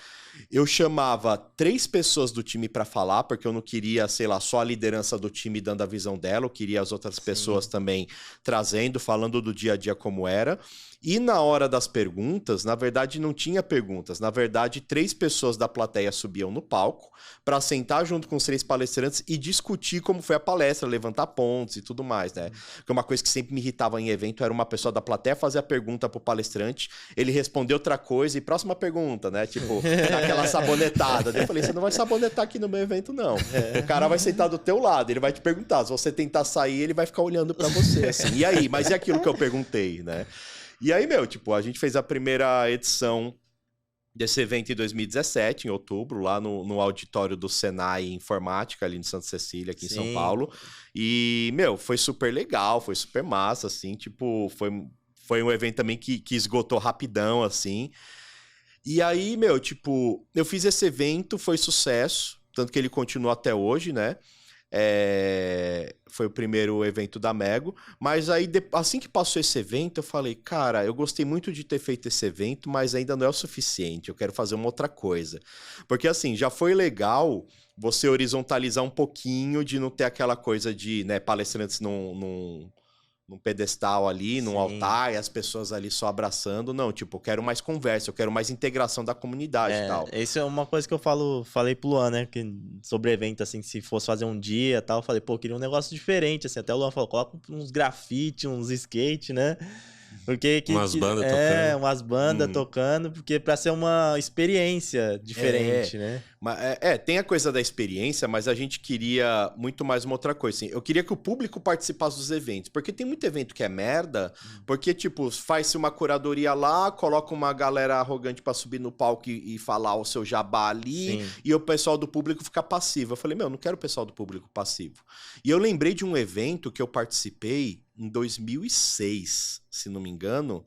Eu chamava 3 pessoas do time para falar, porque eu não queria, sei lá, só a liderança do time dando a visão dela, eu queria as outras pessoas também trazendo, falando do dia a dia como era. E na hora das perguntas, na verdade não tinha perguntas, na verdade 3 pessoas da plateia subiam no palco para sentar junto com os 3 palestrantes e discutir como foi a palestra, levantar pontos e tudo mais, né? Porque uma coisa que sempre me irritava em evento era uma pessoa da plateia fazer a pergunta pro palestrante, ele responder outra coisa e próxima pergunta, né? Tipo, aquela sabonetada. Daí eu falei, você não vai sabonetar aqui no meu evento, não. O cara vai sentar do teu lado, ele vai te perguntar, se você tentar sair, ele vai ficar olhando para você, assim. E aí? Mas e aquilo que eu perguntei, né? E aí, tipo, a gente fez a primeira edição desse evento em 2017, em outubro, lá no auditório do Senai Informática, ali em Santa Cecília, aqui em São Paulo. E, foi super legal, foi super massa, assim, tipo, foi um evento também que esgotou rapidão, assim. E aí, tipo, eu fiz esse evento, foi sucesso, tanto que ele continua até hoje, né? Foi o primeiro evento da Mego, mas aí assim que passou esse evento eu falei, cara, eu gostei muito de ter feito esse evento, mas ainda não é o suficiente, eu quero fazer uma outra coisa, porque assim, já foi legal você horizontalizar um pouquinho, de não ter aquela coisa de, né, palestrantes num pedestal ali, num altar, e as pessoas ali só abraçando. Não, tipo, eu quero mais conversa, eu quero mais integração da comunidade e tal. Isso é uma coisa que eu falei pro Luan, né? Que sobre evento, assim, se fosse fazer um dia e tal, eu falei, pô, eu queria um negócio diferente, assim. Até o Luan falou, coloca uns grafite, uns skate, né? Porque umas bandas tocando. Umas bandas tocando, porque pra ser uma experiência diferente, né? Tem a coisa da experiência, mas a gente queria muito mais uma outra coisa, assim. Eu queria que o público participasse dos eventos, porque tem muito evento que é merda, porque, tipo, faz-se uma curadoria lá, coloca uma galera arrogante pra subir no palco e falar o seu jabá ali, e o pessoal do público fica passivo. Eu falei, não quero o pessoal do público passivo. E eu lembrei de um evento que eu participei em 2006, se não me engano.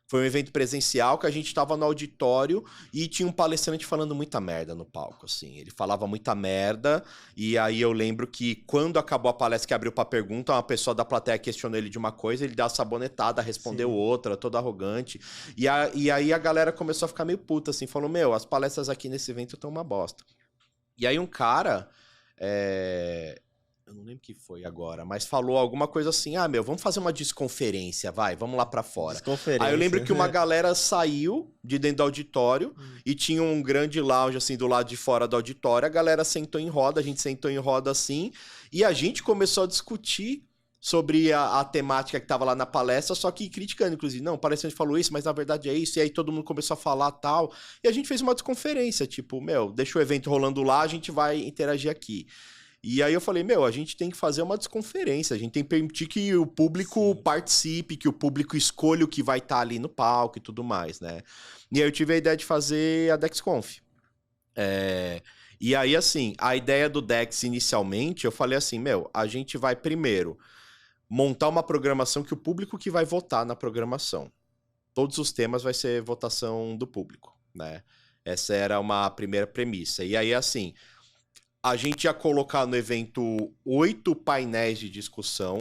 Foi um evento presencial que a gente tava no auditório e tinha um palestrante falando muita merda no palco, assim. Ele falava muita merda e aí eu lembro que quando acabou a palestra, que abriu pra pergunta, uma pessoa da plateia questionou ele de uma coisa, ele deu uma sabonetada, respondeu outra, todo arrogante. E aí a galera começou a ficar meio puta, assim, falou, as palestras aqui nesse evento estão uma bosta. E aí um cara... eu não lembro o que foi agora, mas falou alguma coisa assim, vamos fazer uma desconferência, vamos lá pra fora. Aí eu lembro que uma galera saiu de dentro do auditório e tinha um grande lounge, assim, do lado de fora do auditório, a galera sentou em roda, a gente sentou em roda, assim, e a gente começou a discutir sobre a temática que tava lá na palestra, só que criticando, inclusive, não, o palestrante falou isso, mas na verdade é isso, e aí todo mundo começou a falar tal, e a gente fez uma desconferência, tipo, deixa o evento rolando lá, a gente vai interagir aqui. E aí eu falei, a gente tem que fazer uma desconferência, a gente tem que permitir que o público participe, que o público escolha o que vai estar ali no palco e tudo mais, né? E aí eu tive a ideia de fazer a DexConf. E aí, assim, a ideia do Dex inicialmente, eu falei assim, a gente vai primeiro montar uma programação que o público que vai votar na programação. todos os temas vai ser votação do público, né? Essa era uma primeira premissa. E aí, assim, a gente ia colocar no evento 8 painéis de discussão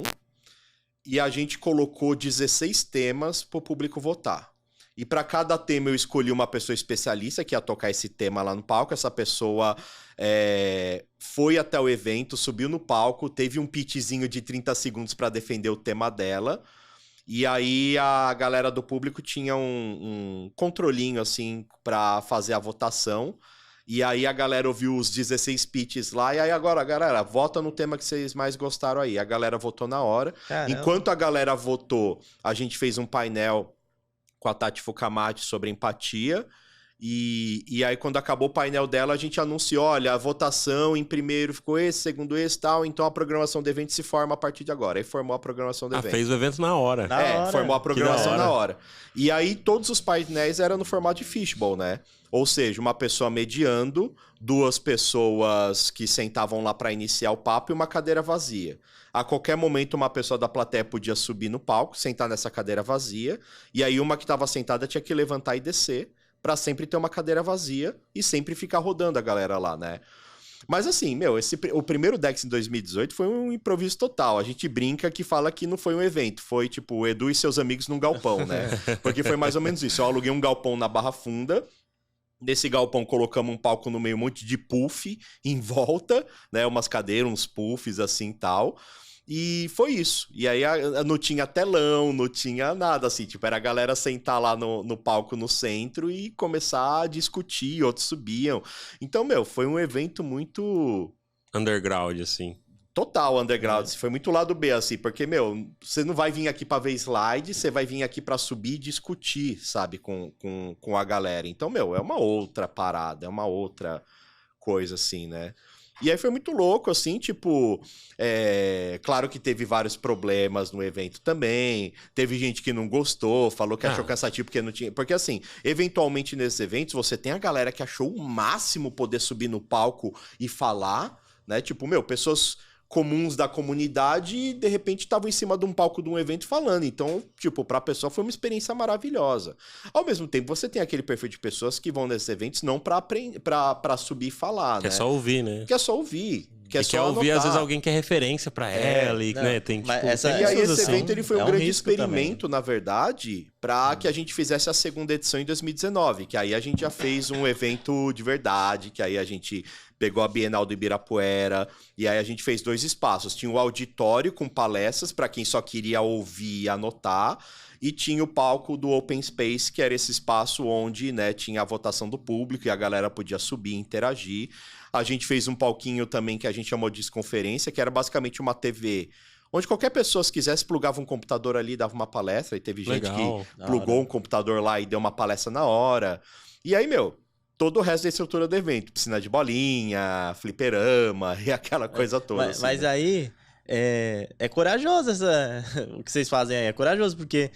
e a gente colocou 16 temas para o público votar. E para cada tema eu escolhi uma pessoa especialista que ia tocar esse tema lá no palco. Essa pessoa foi até o evento, subiu no palco, teve um pitchzinho de 30 segundos para defender o tema dela. E aí a galera do público tinha um controlinho, assim, para fazer a votação. E aí a galera ouviu os 16 pitches lá. E aí agora, galera, vota no tema que vocês mais gostaram aí. A galera votou na hora. Caramba. Enquanto a galera votou, a gente fez um painel com a Tati Fukamati sobre empatia. E aí, quando acabou o painel dela, a gente anunciou, olha, a votação em primeiro ficou esse, segundo esse e tal, então a programação do evento se forma a partir de agora. Aí formou a programação do evento. Fez o evento na hora. Na hora. Formou a programação Que da hora. na hora. E aí, todos os painéis eram no formato de fishbowl, né? Ou seja, uma pessoa mediando, 2 pessoas que sentavam lá para iniciar o papo e uma cadeira vazia. A qualquer momento, uma pessoa da plateia podia subir no palco, sentar nessa cadeira vazia, e aí uma que estava sentada tinha que levantar e descer, pra sempre ter uma cadeira vazia e sempre ficar rodando a galera lá, né? Mas assim, meu, o primeiro Dex em 2018 foi um improviso total. A gente brinca que fala que não foi um evento, foi tipo o Edu e seus amigos num galpão, né? Porque foi mais ou menos isso. Eu aluguei um galpão na Barra Funda. Nesse galpão colocamos um palco no meio, um monte de puff em volta, né? Umas cadeiras, uns puffs assim e tal. E foi isso. E aí não tinha telão, não tinha nada assim. Tipo, era a galera sentar lá no palco no centro e começar a discutir, outros subiam. Então, meu, foi um evento muito... Underground, assim. Total underground. Foi muito lado B, assim. Porque, meu, você não vai vir aqui pra ver slide, você vai vir aqui pra subir e discutir, sabe? Com a galera. Então, meu, é uma outra parada, é uma outra coisa, assim, né? E aí foi muito louco, assim, tipo... claro que teve vários problemas no evento também. Teve gente que não gostou, falou que achou cansativo porque não tinha... Porque, assim, eventualmente nesses eventos, você tem a galera que achou o máximo poder subir no palco e falar, né? Tipo, meu, pessoas comuns da comunidade e, de repente, estavam em cima de um palco de um evento falando. Então, tipo, pra pessoa foi uma experiência maravilhosa. Ao mesmo tempo, você tem aquele perfil de pessoas que vão nesses eventos não pra subir e falar, né? É só ouvir, né? Quer só ouvir. Quer só ouvir, anotar. às vezes, alguém que é referência pra ela e, né, tem, tipo... E aí esse assim, evento ele foi um é um grande risco experimento, na verdade, para que a gente fizesse a segunda edição em 2019, que aí a gente já fez um evento de verdade, que aí a gente pegou a Bienal do Ibirapuera, e aí a gente fez 2 espaços. Tinha o auditório com palestras para quem só queria ouvir e anotar, e tinha o palco do Open Space, que era esse espaço onde, né, tinha a votação do público e a galera podia subir e interagir. A gente fez um palquinho também que a gente chamou de Disconferência, que era basicamente uma TV, onde qualquer pessoa, se quisesse, plugava um computador ali e dava uma palestra, e teve gente que plugou um computador lá e deu uma palestra na hora. E aí, meu, todo o resto da estrutura do evento, piscina de bolinha, fliperama e aquela coisa toda. Mas, assim, mas né? aí, é corajoso o que vocês fazem aí, é corajoso, porque...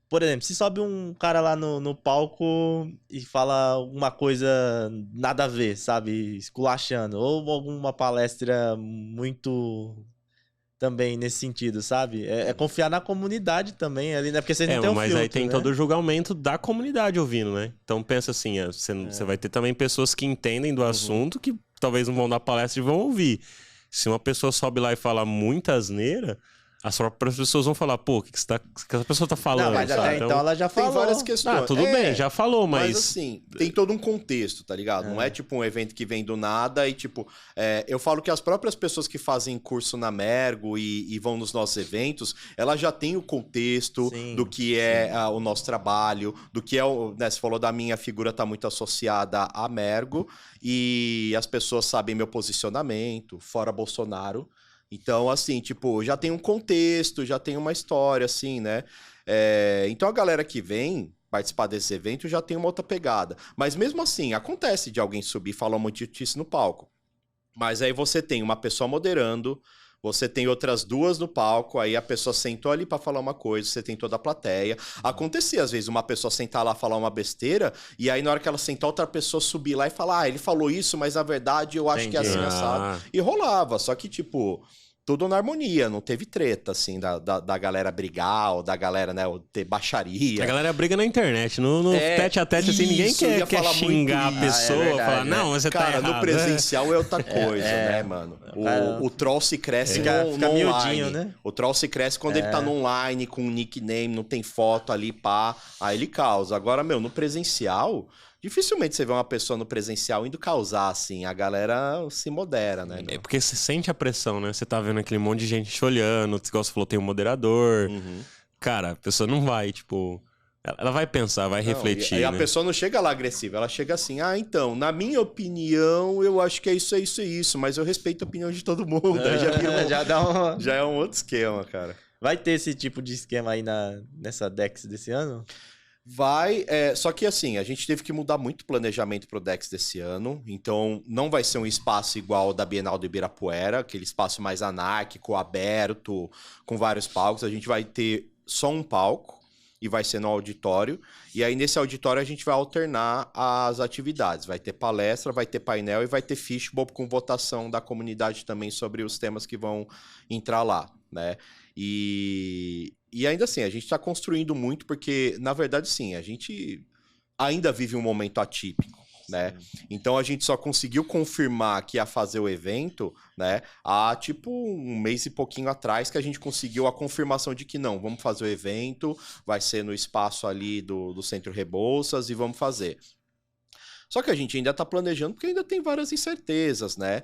Por exemplo, se sobe um cara lá no palco e fala alguma coisa nada a ver, sabe? Esculachando. Ou alguma palestra muito também nesse sentido, sabe? É confiar na comunidade também ali, né? Porque vocês não tem um mas filtro, aí tem né? todo o julgamento da comunidade ouvindo, né? Então pensa assim, você vai ter também pessoas que entendem do assunto, que talvez não vão dar palestra e vão ouvir. Se uma pessoa sobe lá e fala muita asneira... As próprias pessoas vão falar, pô, o que essa pessoa tá falando? Não, mas até então ela já falou. Tem várias questões. Tudo bem, já falou, mas assim, tem todo um contexto, tá ligado? Não é tipo um evento que vem do nada e tipo... eu falo que as próprias pessoas que fazem curso na Mergo e vão nos nossos eventos, elas já têm o contexto do que é o nosso trabalho, do que é o... Né, você falou da minha figura tá muito associada à Mergo e as pessoas sabem meu posicionamento, fora Bolsonaro. Então, assim, tipo, já tem um contexto, já tem uma história, assim, né? Então, a galera que vem participar desse evento já tem uma outra pegada. Mas, mesmo assim, acontece de alguém subir e falar um monte de notícia no palco. Mas aí você tem uma pessoa moderando, você tem outras 2 no palco, aí a pessoa sentou ali pra falar uma coisa, você tem toda a plateia. Acontecia, às vezes, uma pessoa sentar lá falar uma besteira, e aí na hora que ela sentar, outra pessoa subir lá e falar, ele falou isso, mas na verdade eu acho que é assim, assado. E rolava, só que, tipo... tudo na harmonia, não teve treta, assim, da galera brigar, ou da galera, né, ou ter baixaria. A galera briga na internet, no tete a tete, assim, ninguém quer xingar a pessoa, falar, não, você tá errado. Cara, no presencial é outra coisa, né, mano? O troll se cresce no online. Né? O troll se cresce quando ele tá no online, com um nickname, não tem foto ali, pá, aí ele causa. Agora, meu, no presencial... Dificilmente você vê uma pessoa no presencial indo causar, assim. A galera se modera, né? É porque você sente a pressão, né? Você tá vendo aquele monte de gente te olhando. Igual você falou, tem um moderador. Cara, a pessoa não vai, tipo... Ela vai pensar, vai refletir, e a né? pessoa não chega lá agressiva. Ela chega assim, então, na minha opinião, eu acho que é isso, é isso, é isso. Mas eu respeito a opinião de todo mundo. Já é um outro esquema, cara. Vai ter esse tipo de esquema aí nessa Dex desse ano? Vai, só que assim, a gente teve que mudar muito o planejamento pro Dex desse ano, então não vai ser um espaço igual ao da Bienal do Ibirapuera, aquele espaço mais anárquico, aberto, com vários palcos. A gente vai ter só um palco e vai ser no auditório, e aí nesse auditório a gente vai alternar as atividades, vai ter palestra, vai ter painel e vai ter fishbowl com votação da comunidade também sobre os temas que vão entrar lá, né? E ainda assim, a gente está construindo muito porque, na verdade, sim, a gente ainda vive um momento atípico, né? Então a gente só conseguiu confirmar que ia fazer o evento, né? Há tipo um mês e pouquinho atrás que a gente conseguiu a confirmação de que não, vamos fazer o evento, vai ser no espaço ali do Centro Rebouças e vamos fazer. Só que a gente ainda está planejando porque ainda tem várias incertezas, né?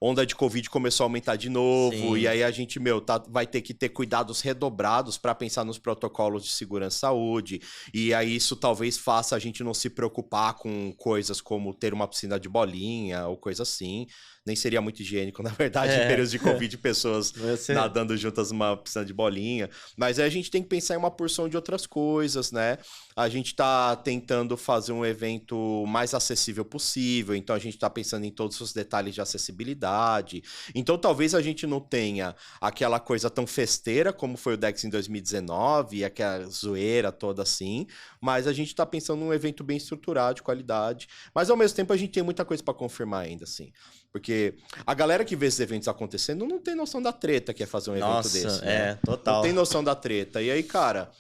Onda de Covid começou a aumentar de novo. Sim. E aí a gente, vai ter que ter cuidados redobrados para pensar nos protocolos de segurança e saúde. E aí isso talvez faça a gente não se preocupar com coisas como ter uma piscina de bolinha ou coisa assim. Nem seria muito higiênico, na verdade, em períodos de Covid, pessoas nadando juntas numa piscina de bolinha. Mas aí a gente tem que pensar em uma porção de outras coisas, né? A gente tá tentando fazer um evento mais acessível possível, então a gente tá pensando em todos os detalhes de acessibilidade. Então talvez a gente não tenha aquela coisa tão festeira como foi o Dex em 2019, aquela zoeira toda assim, mas a gente tá pensando num evento bem estruturado, de qualidade. Mas ao mesmo tempo a gente tem muita coisa para confirmar ainda, assim. Porque a galera que vê esses eventos acontecendo não tem noção da treta que é fazer um evento desse. Né? Total. Não tem noção da treta. E aí, cara,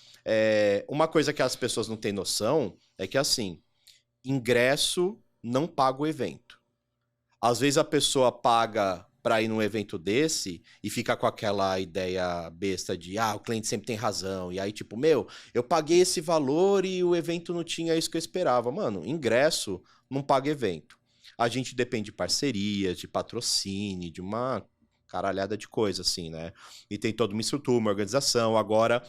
uma coisa que as pessoas não têm noção é que, assim, ingresso não paga o evento. Às vezes a pessoa paga para ir num evento desse e fica com aquela ideia besta de, o cliente sempre tem razão. E aí, tipo, eu paguei esse valor e o evento não tinha isso que eu esperava. Mano, ingresso não paga evento. A gente depende de parcerias, de patrocínio, de uma caralhada de coisa, assim, né? E tem toda uma estrutura, uma organização. Agora,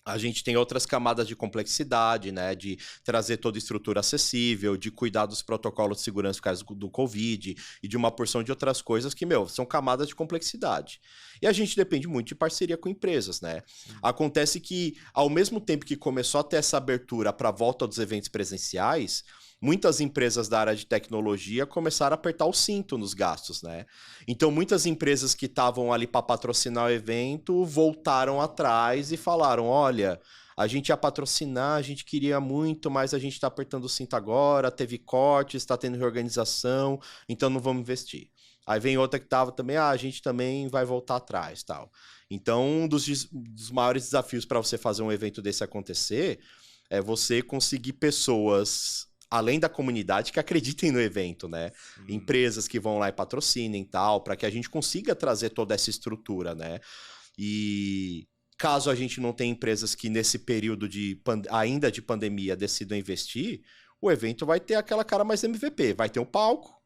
a gente tem outras camadas de complexidade, né? De trazer toda a estrutura acessível, de cuidar dos protocolos de segurança por causa do Covid e de uma porção de outras coisas que, são camadas de complexidade. E a gente depende muito de parceria com empresas, né? Acontece que, ao mesmo tempo que começou a ter essa abertura para a volta dos eventos presenciais, muitas empresas da área de tecnologia começaram a apertar o cinto nos gastos, né? Então, muitas empresas que estavam ali para patrocinar o evento voltaram atrás e falaram, olha, a gente ia patrocinar, a gente queria muito, mas a gente está apertando o cinto agora, teve cortes, está tendo reorganização, então não vamos investir. Aí vem outra que estava também, a gente também vai voltar atrás, tal. Então, um dos maiores desafios para você fazer um evento desse acontecer é você conseguir pessoas além da comunidade que acreditem no evento, né? Empresas que vão lá e patrocinem e tal, para que a gente consiga trazer toda essa estrutura, né? E caso a gente não tenha empresas que nesse período ainda de pandemia decidam investir, o evento vai ter aquela cara mais MVP, vai ter um palco,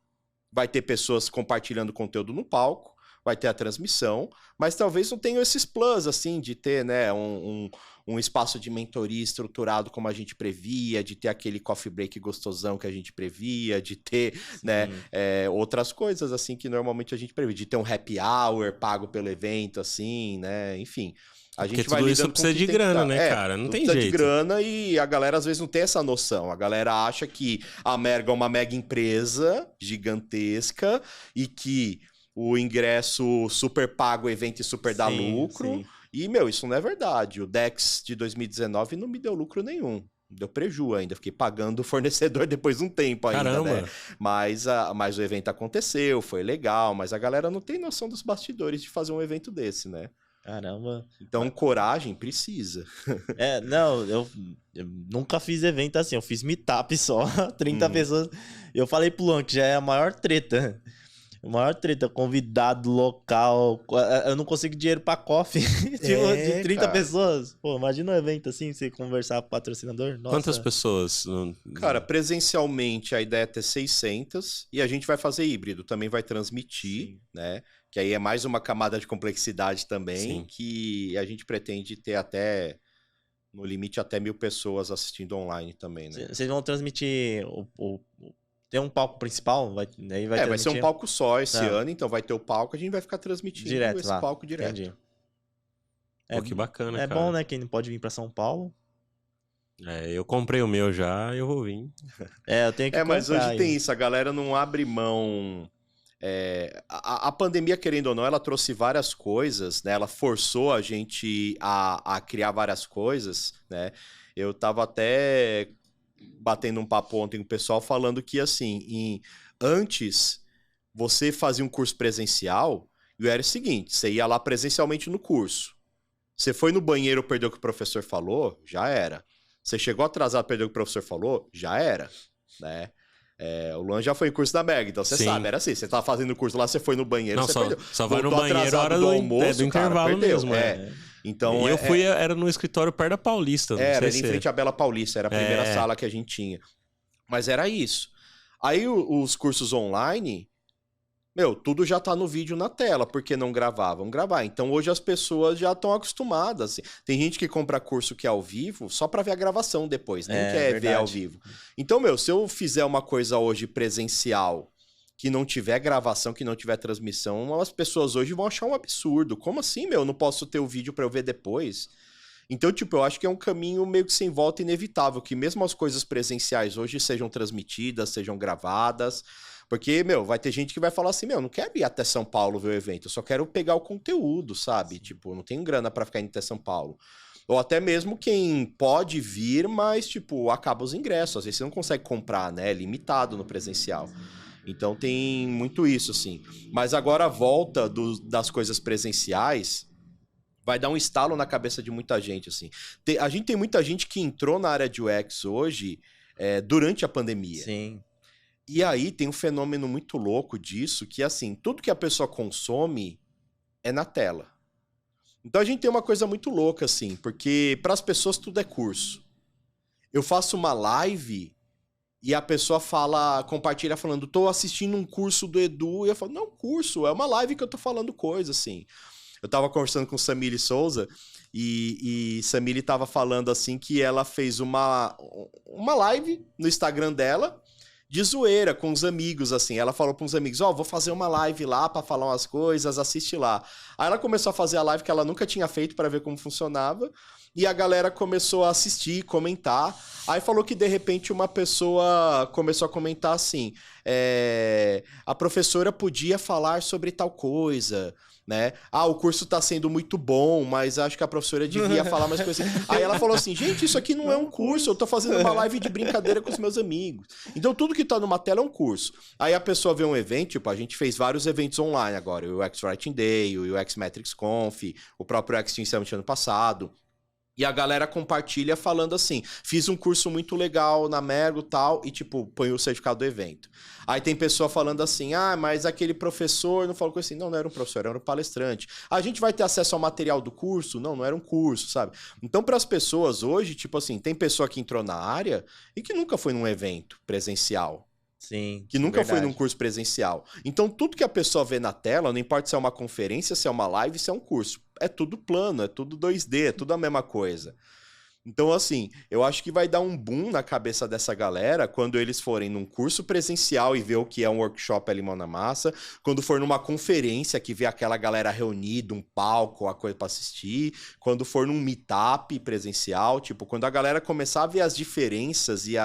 vai ter pessoas compartilhando conteúdo no palco, vai ter a transmissão, mas talvez não tenha esses plus, assim, de ter, né, um espaço de mentoria estruturado como a gente previa, de ter aquele coffee break gostosão que a gente previa, de ter, né, outras coisas, assim, que normalmente a gente previa, de ter um happy hour pago pelo evento, assim, né, enfim. A gente vai tudo isso precisa de grana, né, cara? Não tem jeito. Precisa de grana e a galera às vezes não tem essa noção. A galera acha que a Merga é uma mega empresa gigantesca e que o ingresso super paga o evento e super dá lucro. Sim. E, isso não é verdade. O Dex de 2019 não me deu lucro nenhum. Deu preju ainda, fiquei pagando o fornecedor depois de um tempo ainda, Caramba. né? Mas o evento aconteceu, foi legal, mas a galera não tem noção dos bastidores de fazer um evento desse, né? Caramba. Então, coragem pnica. Não, eu nunca fiz evento assim, eu fiz meetup só, 30 pessoas. Eu falei pro Luan que já é a maior treta. A maior treta, convidado local. Eu não consigo dinheiro pra coffee de 30 cara. pessoas. Pô, imagina um evento assim, você conversar com o patrocinador. Nossa. Quantas pessoas? Cara, presencialmente a ideia é ter 600 e a gente vai fazer híbrido, também vai transmitir, né? Que aí é mais uma camada de complexidade também, Sim. que a gente pretende ter até, no limite, até 1.000 pessoas assistindo online também, né? Vocês vão transmitir tem um palco principal? Vai Vai ser um palco só esse Tá. ano, então vai ter o palco, a gente vai ficar transmitindo direto esse lá. palco direto. Entendi. Pô, que bacana, É cara. bom, né? Quem não pode vir pra São Paulo. Eu comprei o meu já, eu vou vir. Eu tenho que comprar. Mas hoje aí. tem isso, a galera não abre mão. A pandemia, querendo ou não, ela trouxe várias coisas, né? Ela forçou a gente a criar várias coisas, né? Eu tava até batendo um papo ontem com o pessoal falando que, assim, antes você fazia um curso presencial e era o seguinte, você ia lá presencialmente no curso. Você foi no banheiro, perdeu o que o professor falou, já era. Você chegou atrasado, perdeu o que o professor falou, já era, né? O Luan já foi em curso da MEG, então você Sim. sabe, era assim, você tava fazendo o curso lá, você foi no banheiro, Não, você perdeu. só vai no Voltou banheiro a atrasado hora do do almoço, do cara, intervalo perdeu. mesmo. Então, E eu fui, era no escritório perto da Paulista. Não era sei em se frente à Bela Paulista, era a primeira sala que a gente tinha. Mas era isso. Aí os cursos online, tudo já tá no vídeo na tela, porque não gravar? Vamos gravar. Então hoje as pessoas já estão acostumadas. Assim. Tem gente que compra curso que é ao vivo só pra ver a gravação depois, nem quer ver ao vivo. Então, se eu fizer uma coisa hoje presencial que não tiver gravação, que não tiver transmissão, as pessoas hoje vão achar um absurdo. Como assim, eu não posso ter o vídeo pra eu ver depois? Então, eu acho que é um caminho meio que sem volta inevitável, que mesmo as coisas presenciais hoje sejam transmitidas, sejam gravadas, porque, vai ter gente que vai falar assim, não quero ir até São Paulo ver o evento, eu só quero pegar o conteúdo, sabe? Tipo, não tenho grana pra ficar indo até São Paulo. Ou até mesmo quem pode vir, mas, acaba os ingressos, às vezes você não consegue comprar, né? É limitado no presencial. Então tem muito isso, assim. Mas agora a volta das coisas presenciais vai dar um estalo na cabeça de muita gente, assim. A gente tem muita gente que entrou na área de UX hoje durante a pandemia. Sim. E aí tem um fenômeno muito louco disso, que assim, tudo que a pessoa consome é na tela. Então a gente tem uma coisa muito louca, assim, porque para as pessoas tudo é curso. Eu faço uma live e a pessoa compartilha falando, tô assistindo um curso do Edu, e eu falo, não, curso, é uma live que eu tô falando coisa, assim. Eu tava conversando com Samile Souza e Samile tava falando assim que ela fez uma live no Instagram dela de zoeira com os amigos, assim. Ela falou para uns amigos, vou fazer uma live lá para falar umas coisas, assiste lá. Aí ela começou a fazer a live que ela nunca tinha feito para ver como funcionava e a galera começou a assistir, comentar. Aí falou que de repente uma pessoa começou a comentar assim, a professora podia falar sobre tal coisa, né? O curso tá sendo muito bom, mas acho que a professora devia falar mais coisas. Aí ela falou assim, gente, isso aqui não é um curso, eu tô fazendo uma live de brincadeira com os meus amigos. Então tudo que tá numa tela é um curso. Aí a pessoa vê um evento, a gente fez vários eventos online agora, o UX Writing Day, o UX Metrics Conf, o próprio UX Team Summit ano passado. E a galera compartilha falando assim, fiz um curso muito legal na Mergo e tal, e põe o certificado do evento. Aí tem pessoa falando assim, mas aquele professor não falou assim, não era um professor, era um palestrante. A gente vai ter acesso ao material do curso? Não era um curso, sabe? Então, para as pessoas hoje, tem pessoa que entrou na área e que nunca foi num evento presencial. Sim. Que nunca foi num curso presencial. Então, tudo que a pessoa vê na tela, não importa se é uma conferência, se é uma live, se é um curso. É tudo plano, é tudo 2D, é tudo a mesma coisa. Então, assim, eu acho que vai dar um boom na cabeça dessa galera quando eles forem num curso presencial e ver o que é um workshop ali mão na massa, quando for numa conferência que vê aquela galera reunida, um palco, a coisa pra assistir, quando for num meetup presencial, quando a galera começar a ver as diferenças e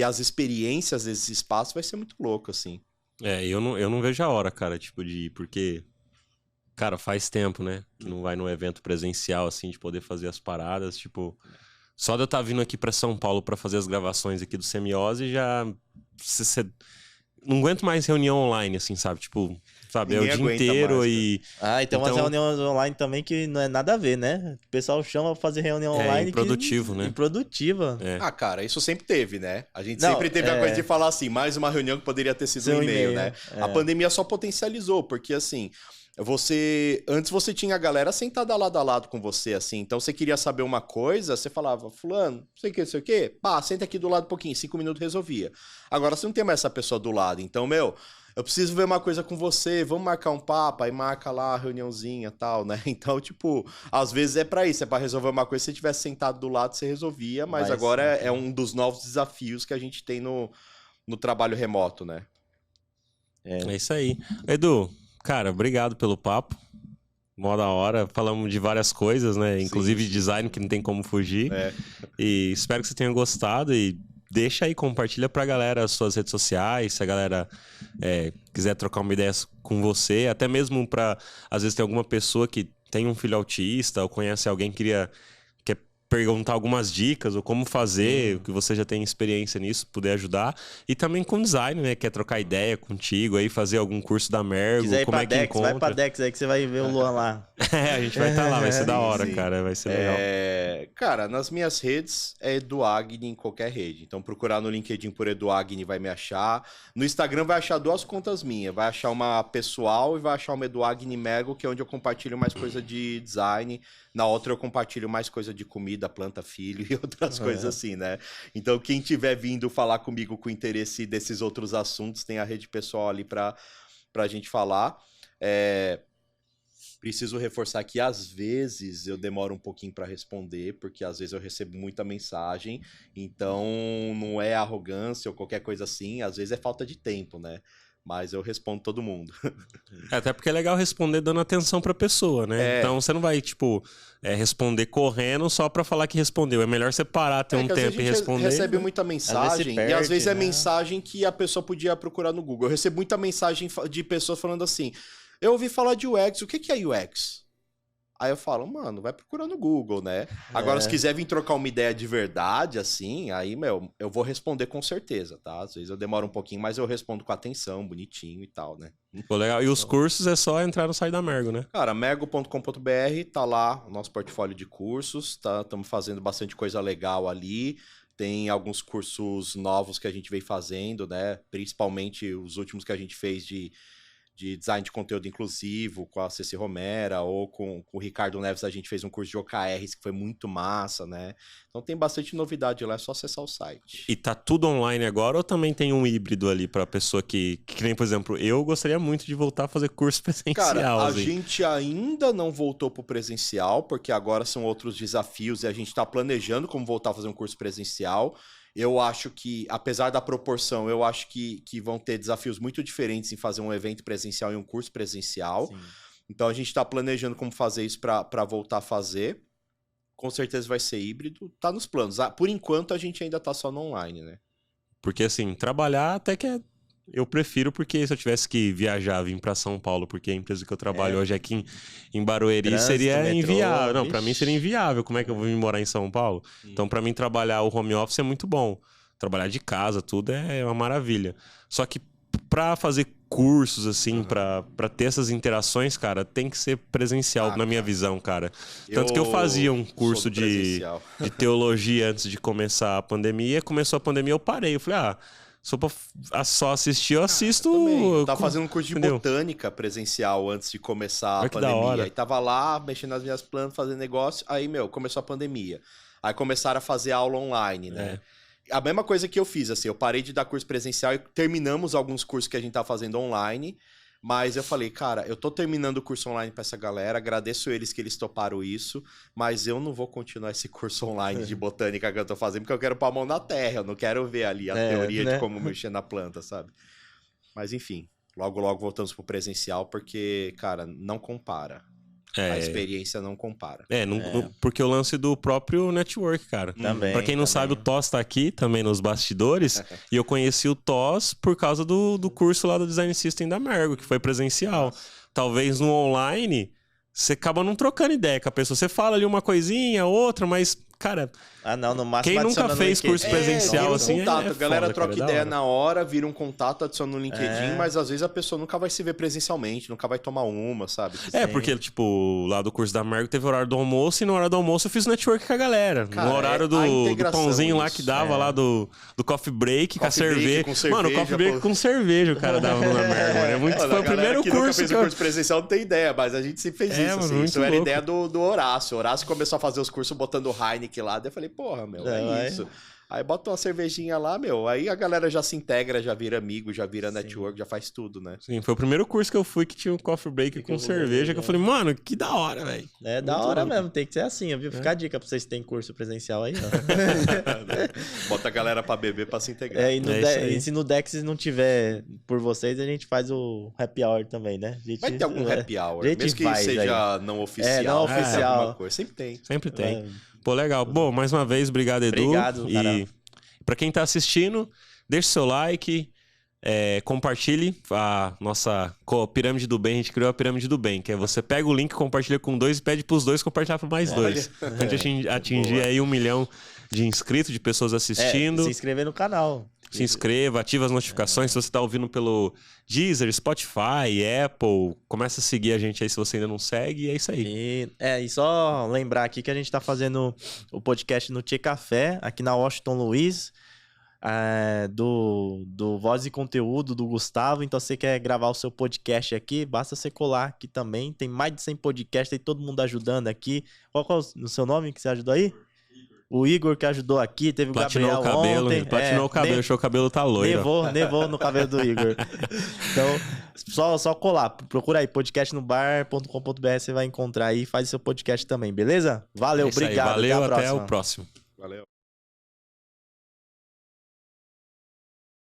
as experiências desses espaços, vai ser muito louco, assim. Eu não vejo a hora, cara, de ir, porque, cara, faz tempo, né, que não vai num evento presencial, assim, de poder fazer as paradas, Só de eu estar vindo aqui pra São Paulo pra fazer as gravações aqui do Semiose, já... Não aguento mais reunião online, assim, sabe? Tipo, sabe, é o Ninguém dia aguenta inteiro mais, e... Ah, e tem umas reuniões online também que não é nada a ver, né? O pessoal chama pra fazer reunião online improdutivo, né? Improdutiva. É. Ah, cara, isso sempre teve, né? A gente Não, sempre teve a coisa de falar assim, mais uma reunião que poderia ter sido Seu um e-mail, e-mail, né? é. A pandemia só potencializou, porque assim, antes você tinha a galera sentada lado a lado com você, assim, então você queria saber uma coisa, você falava, fulano, não sei o quê, pá, senta aqui do lado um pouquinho, 5 minutos resolvia. Agora você não tem mais essa pessoa do lado, então, eu preciso ver uma coisa com você, vamos marcar um papo, aí marca lá a reuniãozinha e tal, né? Então, tipo, às vezes é pra isso, é pra resolver uma coisa, se você tivesse sentado do lado, você resolvia, mas agora é um dos novos desafios que a gente tem no trabalho remoto, né? É isso aí. Edu, cara, obrigado pelo papo. Mó da hora. Falamos de várias coisas, né? Inclusive sim. design, que não tem como fugir. É. E espero que você tenha gostado e deixa aí, compartilha pra galera as suas redes sociais, se a galera quiser trocar uma ideia com você, até mesmo pra, às vezes tem alguma pessoa que tem um filho autista ou conhece alguém que quer perguntar algumas dicas ou como fazer, que você já tem experiência nisso, puder ajudar. E também com design, né? Quer trocar ideia contigo aí, fazer algum curso da Mergo, Quiser ir como pra é que Dex, encontra. vai pra Dex aí que você vai ver o Luan lá. A gente vai estar lá, vai ser da hora, Sim. cara, vai ser legal. Cara, nas minhas redes é Eduagni em qualquer rede. Então procurar no LinkedIn por Eduagni vai me achar. No Instagram vai achar 2 contas minhas. Vai achar uma pessoal e vai achar uma Eduagni Mego, que é onde eu compartilho mais coisa de design. Na outra eu compartilho mais coisa de comida, planta, filho e outras coisas assim, né? Então quem tiver vindo falar comigo com interesse desses outros assuntos, tem a rede pessoal ali pra gente falar. Preciso reforçar que às vezes eu demoro um pouquinho para responder, porque às vezes eu recebo muita mensagem, então não é arrogância ou qualquer coisa assim, às vezes é falta de tempo, né? Mas eu respondo todo mundo. Até porque é legal responder dando atenção pra pessoa, né? Então você não vai, tipo, responder correndo só pra falar que respondeu. É melhor você parar, ter um tempo e responder. Recebe né? muita mensagem perde, e às vezes é né? mensagem que a pessoa podia procurar no Google. Eu recebo muita mensagem de pessoas falando assim, eu ouvi falar de UX, o que é UX? Aí eu falo, mano, vai procurar no Google, né? Agora, se quiser vir trocar uma ideia de verdade, assim, aí, eu vou responder com certeza, tá? Às vezes eu demoro um pouquinho, mas eu respondo com atenção, bonitinho e tal, né? Pô, legal. E os cursos é só entrar no site da Mergo, né? Cara, mergo.com.br, tá lá o nosso portfólio de cursos, tá? Estamos fazendo bastante coisa legal ali. Tem alguns cursos novos que a gente vem fazendo, né? Principalmente os últimos que a gente fez de design de conteúdo inclusivo com a Ceci Romera ou com o Ricardo Neves, a gente fez um curso de OKRs que foi muito massa, né? Então tem bastante novidade lá, é só acessar o site. E tá tudo online agora ou também tem um híbrido ali pra pessoa que nem, por exemplo, eu gostaria muito de voltar a fazer curso presencial. Cara, a assim. gente ainda não voltou pro presencial, porque agora são outros desafios e a gente tá planejando como voltar a fazer um curso presencial. Eu acho que, apesar da proporção, eu acho que vão ter desafios muito diferentes em fazer um evento presencial e um curso presencial. Sim. Então a gente está planejando como fazer isso para voltar a fazer. Com certeza vai ser híbrido. Tá nos planos. Por enquanto a gente ainda tá só no online, né? Porque assim, trabalhar até que eu prefiro, porque se eu tivesse que viajar, vir pra São Paulo, porque a empresa que eu trabalho hoje aqui em Barueri Trânsito, seria metrô, inviável. Não, pra vixe. mim seria inviável. Como é que eu vou vir morar em São Paulo? Então, pra mim, trabalhar o home office é muito bom. Trabalhar de casa, tudo é uma maravilha. Só que pra fazer cursos, assim, pra ter essas interações, cara, tem que ser presencial, na minha visão, cara. Tanto que eu fazia um curso sou do de presencial. teologia antes de começar a pandemia. Começou a pandemia, eu parei. Eu falei, se eu só assistir, eu assisto. Eu tava fazendo um curso de entendeu? botânica presencial antes de começar Olha a que da pandemia. hora. Aí tava lá, mexendo nas minhas plantas, fazendo negócio. Aí, começou a pandemia. Aí começaram a fazer aula online, né? A mesma coisa que eu fiz, assim, eu parei de dar curso presencial e terminamos alguns cursos que a gente tá fazendo online. Mas eu falei, cara, eu tô terminando o curso online pra essa galera, agradeço eles que eles toparam isso, mas eu não vou continuar esse curso online de botânica que eu tô fazendo, porque eu quero pôr a mão na terra, eu não quero ver ali a teoria de como mexer na planta, sabe? Mas enfim, logo voltamos pro presencial, porque, cara, não compara. A experiência não compara. Porque o lance do próprio network, cara. Também, Pra quem não sabe, o Toss tá aqui também nos bastidores. E eu conheci o Toss por causa do curso lá do Design System da Mergo, que foi presencial. Nossa. Talvez no online, você acaba não trocando ideia com a pessoa. Você fala ali uma coisinha, outra, mas, cara, Ah, não, no máximo Quem nunca adiciona no fez LinkedIn. curso presencial, vira um assim, contato. A galera foda, troca cara, é da ideia hora. na hora, vira um contato, adiciona no LinkedIn, É. mas às vezes a pessoa nunca vai se ver presencialmente, nunca vai tomar uma, sabe? É, porque, tipo, lá do curso da Mergo teve horário do almoço e na hora do almoço eu fiz network com a galera. Cara, no horário é a do integração pãozinho lá isso. que dava lá do coffee break com a Coffee break cerveja. com cerveja, Mano, o coffee break pô. com cerveja o cara dava na Mergo, mano. É muito, Olha, foi a o galera primeiro que nunca curso fez que o eu... curso presencial não tem ideia, mas a gente sempre fez É, isso, mano, assim. muito Isso era louco. ideia do Horácio. O Horácio começou a fazer os cursos botando o Heineken lá, daí eu falei, porra, meu, é isso. Aí bota uma cervejinha lá, meu, aí a galera já se integra, já vira amigo, já vira network, já faz tudo, né? Sim, foi o primeiro curso que eu fui que tinha um coffee break com cerveja, que eu falei, mano, que da hora, velho. É da Muito hora louco. mesmo, tem que ser assim, viu? Fica a dica pra vocês que têm curso presencial aí, ó. Bota a galera pra beber, pra se integrar. É, e, no É isso aí. e se no Dex não tiver por vocês, a gente faz o happy hour também, né? A gente, Vai ter algum happy hour, a gente mesmo que faz seja não oficial. não oficial. alguma coisa. Sempre tem. Sempre tem. É. Pô, legal. Bom, mais uma vez, obrigado, Edu. Obrigado, cara. E pra quem tá assistindo, deixe seu like, compartilhe a nossa pirâmide do bem. A gente criou a pirâmide do bem, que é você pega o link, compartilha com 2 e pede pros 2 compartilhar pra mais 2. Pra gente atingir aí 1 milhão de inscritos, de pessoas assistindo. Se inscrever no canal. Se inscreva, ativa as notificações. Se você está ouvindo pelo Deezer, Spotify, Apple, começa a seguir a gente aí se você ainda não segue. E é isso aí. E só lembrar aqui que a gente tá fazendo o podcast no Tchê Café, aqui na Washington Luiz, do Voz e Conteúdo, do Gustavo. Então, se você quer gravar o seu podcast aqui, basta você colar aqui também. Tem mais de 100 podcasts, tem todo mundo ajudando aqui. Qual é o seu nome que você ajudou aí? O Igor que ajudou aqui, teve Platinou o Gabriel o cabelo, ontem. platinou o cabelo, achou o cabelo tá loiro. Nevou no cabelo do Igor. Então, só colar. Procura aí, podcastnobar.com.br, você vai encontrar aí e faz seu podcast também, beleza? Valeu, É isso aí, obrigado. valeu, até a até próxima. o próximo. Valeu.